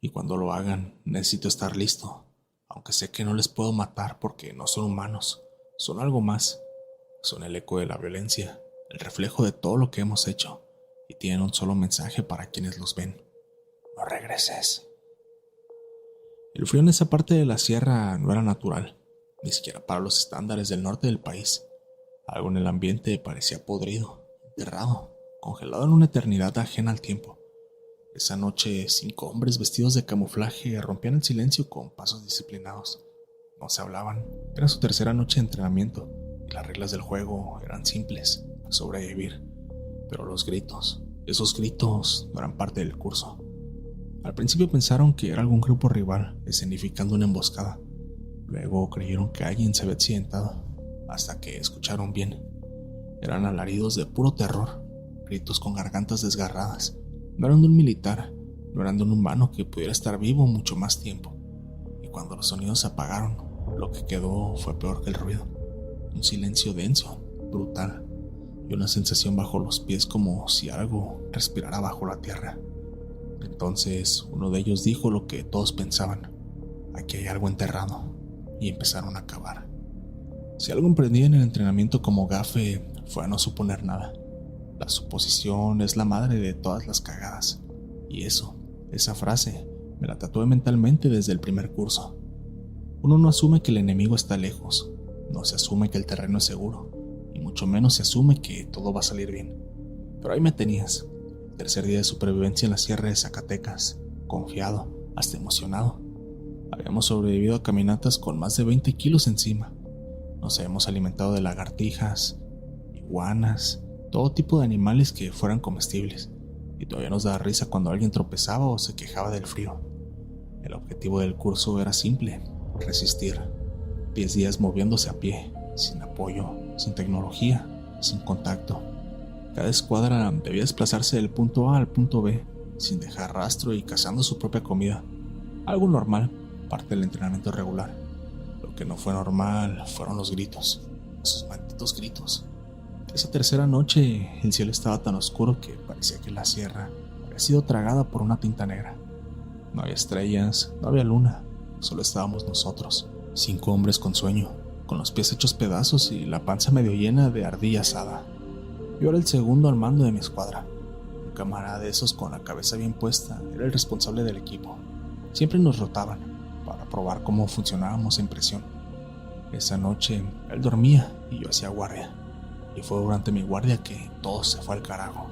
A: y cuando lo hagan necesito estar listo, aunque sé que no les puedo matar porque no son humanos, son algo más. Son el eco de la violencia, el reflejo de todo lo que hemos hecho, y tienen un solo mensaje para quienes los ven: no regreses. El frío en esa parte de la sierra no era natural, ni siquiera para los estándares del norte del país. Algo en el ambiente parecía podrido, enterrado, congelado en una eternidad ajena al tiempo. Esa noche, 5 hombres vestidos de camuflaje rompían el silencio con pasos disciplinados. No se hablaban, era su tercera noche de entrenamiento. Las reglas del juego eran simples: sobrevivir. Pero los gritos, esos gritos no eran parte del curso. Al principio pensaron que era algún grupo rival escenificando una emboscada. Luego creyeron que alguien se había accidentado, hasta que escucharon bien. Eran alaridos de puro terror, gritos con gargantas desgarradas. No eran de un militar, no eran de un humano que pudiera estar vivo mucho más tiempo. Y cuando los sonidos se apagaron, lo que quedó fue peor que el ruido. Un silencio denso, brutal, y una sensación bajo los pies como si algo respirara bajo la tierra. Entonces uno de ellos dijo lo que todos pensaban: aquí hay algo enterrado, y empezaron a cavar. Si algo aprendí en el entrenamiento como gafe fue a no suponer nada. La suposición es la madre de todas las cagadas, y esa frase, me la tatué mentalmente desde el primer curso. Uno no asume que el enemigo está lejos. No se asume que el terreno es seguro, y mucho menos se asume que todo va a salir bien. Pero ahí me tenías, tercer día de supervivencia en la sierra de Zacatecas, confiado, hasta emocionado. Habíamos sobrevivido a caminatas con más de 20 kilos encima. Nos habíamos alimentado de lagartijas, iguanas, todo tipo de animales que fueran comestibles, y todavía nos daba risa cuando alguien tropezaba o se quejaba del frío. El objetivo del curso era simple: resistir. 10 días moviéndose a pie, sin apoyo, sin tecnología, sin contacto. Cada escuadra debía desplazarse del punto A al punto B, sin dejar rastro y cazando su propia comida. Algo normal, parte del entrenamiento regular. Lo que no fue normal fueron los gritos, esos malditos gritos. Esa tercera noche el cielo estaba tan oscuro que parecía que la sierra había sido tragada por una tinta negra. No había estrellas, no había luna, solo estábamos nosotros. 5 hombres con sueño, con los pies hechos pedazos y la panza medio llena de ardilla asada. Yo era el segundo al mando de mi escuadra. camarada de esos con la cabeza bien puesta era el responsable del equipo. Siempre nos rotaban para probar cómo funcionábamos en presión. Esa noche él dormía y yo hacía guardia, y fue durante mi guardia que todo se fue al carajo.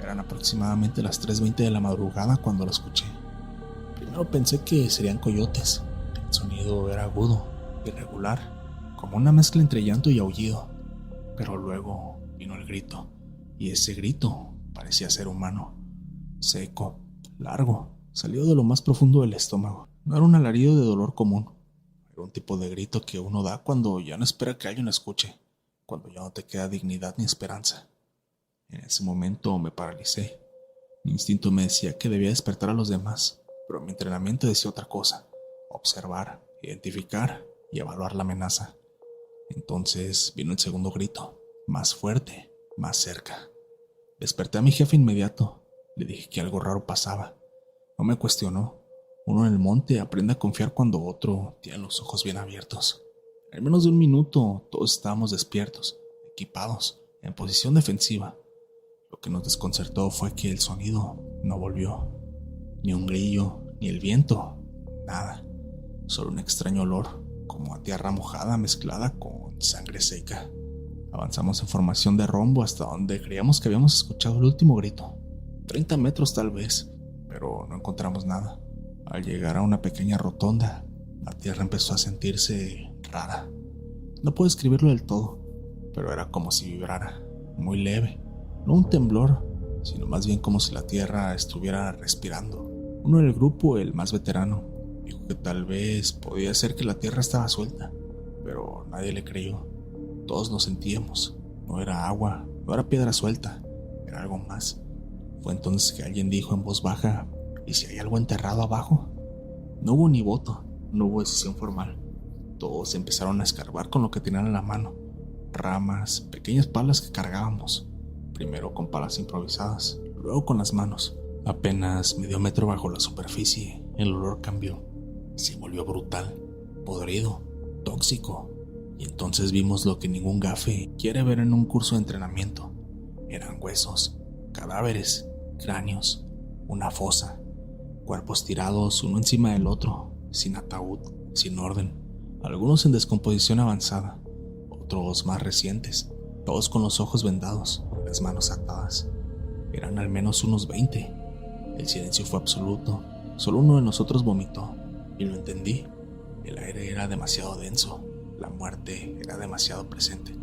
A: Eran aproximadamente las 3:20 de la madrugada cuando lo escuché. Primero pensé que serían coyotes. El sonido era agudo, irregular, como una mezcla entre llanto y aullido. Pero luego vino el grito, y ese grito parecía ser humano. Seco, largo, salió de lo más profundo del estómago. No era un alarido de dolor común. Era un tipo de grito que uno da cuando ya no espera que alguien lo escuche, cuando ya no te queda dignidad ni esperanza. En ese momento me paralicé. Mi instinto me decía que debía despertar a los demás, pero mi entrenamiento decía otra cosa: observar, identificar y evaluar la amenaza. Entonces vino el segundo grito, más fuerte, más cerca. Desperté a mi jefe inmediato. Le dije que algo raro pasaba. No me cuestionó. Uno en el monte aprende a confiar cuando otro tiene los ojos bien abiertos. En menos de un minuto todos estábamos despiertos, equipados, en posición defensiva. Lo que nos desconcertó fue que el sonido no volvió. Ni un grillo, ni el viento, nada. Solo un extraño olor, como a tierra mojada mezclada con sangre seca. Avanzamos en formación de rombo hasta donde creíamos que habíamos escuchado el último grito. 30 metros tal vez, pero no encontramos nada. Al llegar a una pequeña rotonda, la tierra empezó a sentirse rara. No puedo escribirlo del todo, pero era como si vibrara, muy leve. No un temblor, sino más bien como si la tierra estuviera respirando. Uno del grupo, el más veterano, dijo que tal vez podía ser que la tierra estaba suelta, pero nadie le creyó. Todos lo sentíamos. No era agua, no era piedra suelta, era algo más. Fue entonces que alguien dijo en voz baja: ¿y si hay algo enterrado abajo? No hubo ni voto, no hubo decisión formal. Todos empezaron a escarbar con lo que tenían en la mano: ramas, pequeñas palas que cargábamos. Primero con palas improvisadas, luego con las manos. Apenas medio metro bajo la superficie, el olor cambió. Se volvió brutal, podrido, tóxico. Y entonces vimos lo que ningún gafe quiere ver en un curso de entrenamiento. Eran huesos, cadáveres, cráneos, una fosa, cuerpos tirados uno encima del otro, sin ataúd, sin orden. Algunos en descomposición avanzada, otros más recientes, todos con los ojos vendados, las manos atadas. Eran al menos unos 20. El silencio fue absoluto. Solo uno de nosotros vomitó, y lo entendí. El aire era demasiado denso. La muerte era demasiado presente.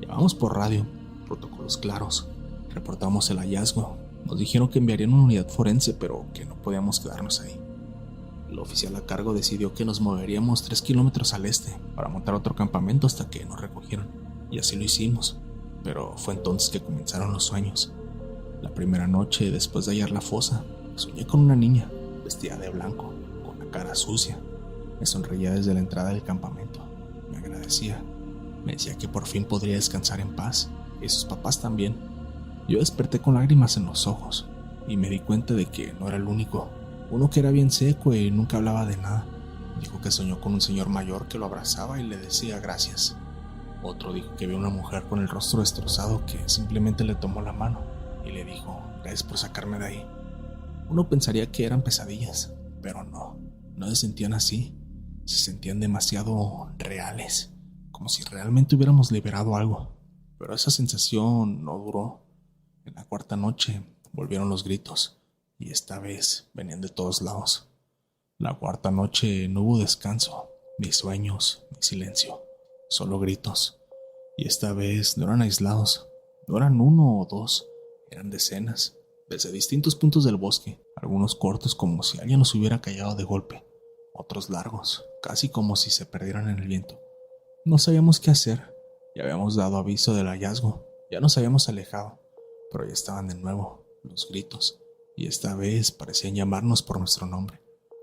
A: Llamamos por radio, protocolos claros. Reportamos el hallazgo. Nos dijeron que enviarían una unidad forense, pero que no podíamos quedarnos ahí. El oficial a cargo decidió que nos moveríamos 3 kilómetros al este para montar otro campamento hasta que nos recogieron. Y así lo hicimos. Pero fue entonces que comenzaron los sueños. La primera noche, después de hallar la fosa, soñé con una niña, vestida de blanco, con la cara sucia. Me sonreía desde la entrada del campamento. Me agradecía. Me decía que por fin podría descansar en paz, y sus papás también. Yo desperté con lágrimas en los ojos, y me di cuenta de que no era el único. Uno que era bien seco y nunca hablaba de nada. Dijo que soñó con un señor mayor que lo abrazaba y le decía gracias. Otro dijo que vio una mujer con el rostro destrozado que simplemente le tomó la mano y le dijo: gracias por sacarme de ahí. Uno pensaría que eran pesadillas, pero no se sentían así. Se sentían demasiado reales, como si realmente hubiéramos liberado algo. Pero esa sensación no duró. En la cuarta noche volvieron los gritos, y esta vez venían de todos lados. La cuarta noche no hubo descanso, ni sueños, ni silencio, solo gritos. Y esta vez no eran aislados, no eran uno o dos, eran decenas, desde distintos puntos del bosque, algunos cortos como si alguien los hubiera callado de golpe, otros largos, casi como si se perdieran en el viento. No sabíamos qué hacer, ya habíamos dado aviso del hallazgo, ya nos habíamos alejado, pero ya estaban de nuevo los gritos, y esta vez parecían llamarnos por nuestro nombre.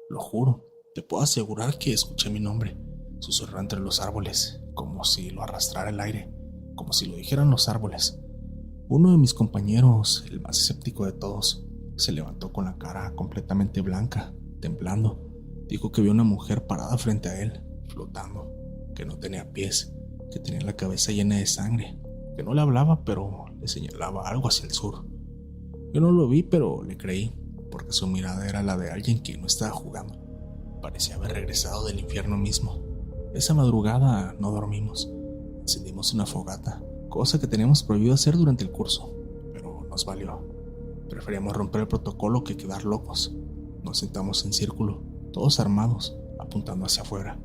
A: Lo juro, te puedo asegurar que escuché mi nombre. Susurró entre los árboles, como si lo arrastrara el aire, como si lo dijeran los árboles. Uno de mis compañeros, el más escéptico de todos, se levantó con la cara completamente blanca, temblando. Dijo que vio una mujer parada frente a él, flotando, que no tenía pies, que tenía la cabeza llena de sangre, que no le hablaba, pero le señalaba algo hacia el sur. Yo no lo vi, pero le creí, porque su mirada era la de alguien que no estaba jugando. Parecía haber regresado del infierno mismo. Esa madrugada no dormimos. Encendimos una fogata, cosa que teníamos prohibido hacer durante el curso, pero nos valió. Preferíamos romper el protocolo que quedar locos. Nos sentamos en círculo, todos armados, apuntando hacia afuera.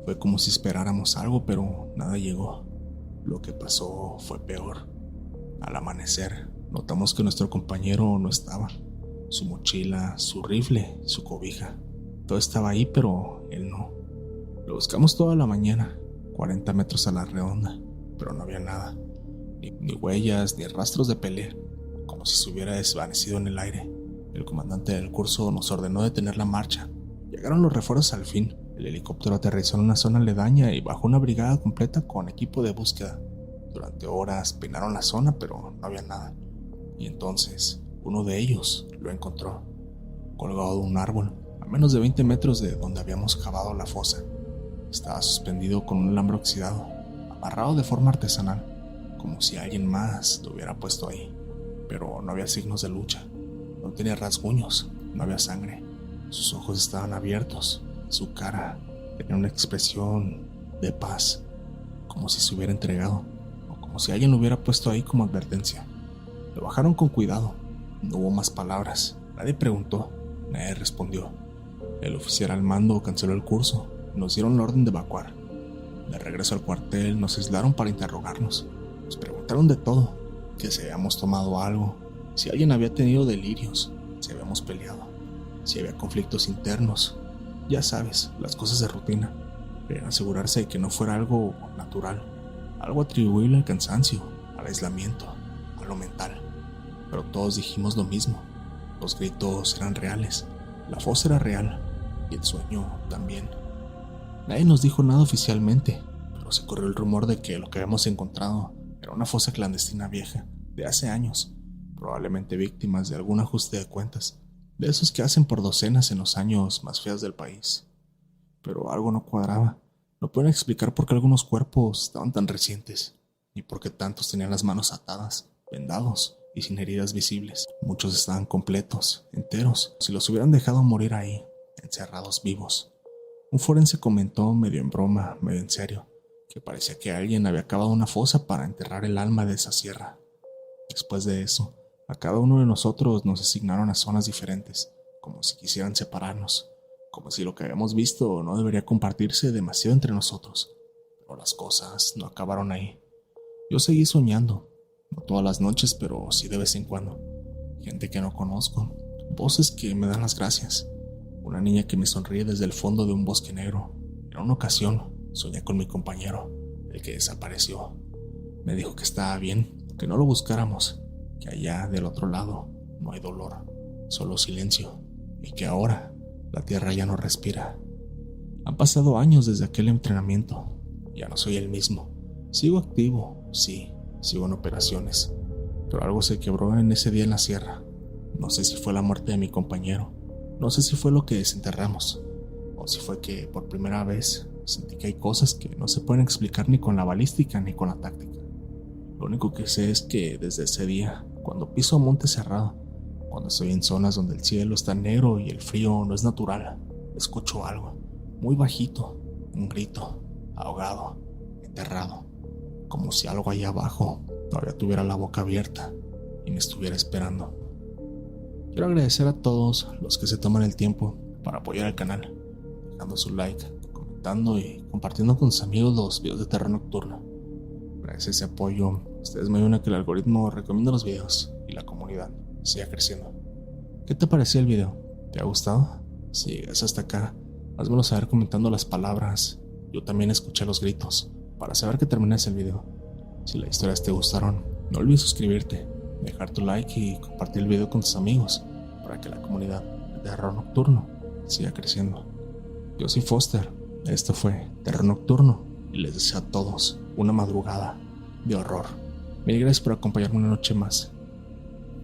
A: Fue como si esperáramos algo, pero nada llegó. Lo que pasó fue peor. Al amanecer, notamos que nuestro compañero no estaba. Su mochila, su rifle, su cobija. Todo estaba ahí, pero él no. Lo buscamos toda la mañana, 40 metros a la redonda, pero no había nada. Ni huellas, ni rastros de pelea, como si se hubiera desvanecido en el aire. El comandante del curso nos ordenó detener la marcha. Llegaron los refuerzos al fin. El helicóptero aterrizó en una zona aledaña y bajó una brigada completa con equipo de búsqueda. Durante horas peinaron la zona, pero no había nada. Y entonces, uno de ellos lo encontró, colgado de un árbol, a menos de 20 metros de donde habíamos cavado la fosa. Estaba suspendido con un alambre oxidado, amarrado de forma artesanal, como si alguien más lo hubiera puesto ahí. Pero no había signos de lucha, no tenía rasguños, no había sangre. Sus ojos estaban abiertos, su cara tenía una expresión de paz, como si se hubiera entregado, o como si alguien lo hubiera puesto ahí como advertencia. Lo bajaron con cuidado, no hubo más palabras, nadie preguntó, nadie respondió. El oficial al mando canceló el curso, nos dieron la orden de evacuar. De regreso al cuartel nos aislaron para interrogarnos. Nos preguntaron de todo, que si habíamos tomado algo, si alguien había tenido delirios, si habíamos peleado, si había conflictos internos. Ya sabes, las cosas de rutina. Querían asegurarse de que no fuera algo natural, algo atribuible al cansancio, al aislamiento, a lo mental. Pero todos dijimos lo mismo. Los gritos eran reales, la fosa era real y el sueño también. Nadie nos dijo nada oficialmente, pero se corrió el rumor de que lo que habíamos encontrado era una fosa clandestina vieja, de hace años, probablemente víctimas de algún ajuste de cuentas, de esos que hacen por docenas en los años más feos del país. Pero algo no cuadraba. No pueden explicar por qué algunos cuerpos estaban tan recientes, ni por qué tantos tenían las manos atadas, vendados y sin heridas visibles. Muchos estaban completos, enteros, si los hubieran dejado morir ahí, encerrados vivos. Un forense comentó, medio en broma, medio en serio, que parecía que alguien había cavado una fosa para enterrar el alma de esa sierra. Después de eso, a cada uno de nosotros nos asignaron a zonas diferentes, como si quisieran separarnos, como si lo que habíamos visto no debería compartirse demasiado entre nosotros. Pero las cosas no acabaron ahí. Yo seguí soñando, no todas las noches, pero sí de vez en cuando. Gente que no conozco, voces que me dan las gracias. Una niña que me sonríe desde el fondo de un bosque negro. En una ocasión, soñé con mi compañero, el que desapareció. Me dijo que estaba bien, que no lo buscáramos, que allá del otro lado no hay dolor, solo silencio, y que ahora la tierra ya no respira. Han pasado años desde aquel entrenamiento. Ya no soy el mismo. Sigo activo, sí, sigo en operaciones, pero algo se quebró en ese día en la sierra. No sé si fue la muerte de mi compañero, no sé si fue lo que desenterramos, o si fue que por primera vez sentí que hay cosas que no se pueden explicar ni con la balística ni con la táctica. Lo único que sé es que desde ese día, cuando piso a monte cerrado, cuando estoy en zonas donde el cielo está negro y el frío no es natural, escucho algo, muy bajito, un grito, ahogado, enterrado, como si algo allá abajo todavía tuviera la boca abierta y me estuviera esperando. Quiero agradecer a todos los que se toman el tiempo para apoyar el canal, dejando su like, comentando y compartiendo con sus amigos los videos de terror nocturno. Gracias a ese apoyo, ustedes me ayudan a que el algoritmo recomiende los videos y la comunidad siga creciendo. ¿Qué te pareció el video? ¿Te ha gustado? Si llegas hasta acá, házmelo saber comentando las palabras. Yo también escuché los gritos, para saber que terminaste el video. Si las historias te gustaron, no olvides suscribirte, dejar tu like y compartir el video con tus amigos, para que la comunidad de terror nocturno siga creciendo. Yo soy Foster, esto fue Terror Nocturno, y les deseo a todos una madrugada de horror. Mil gracias por acompañarme una noche más.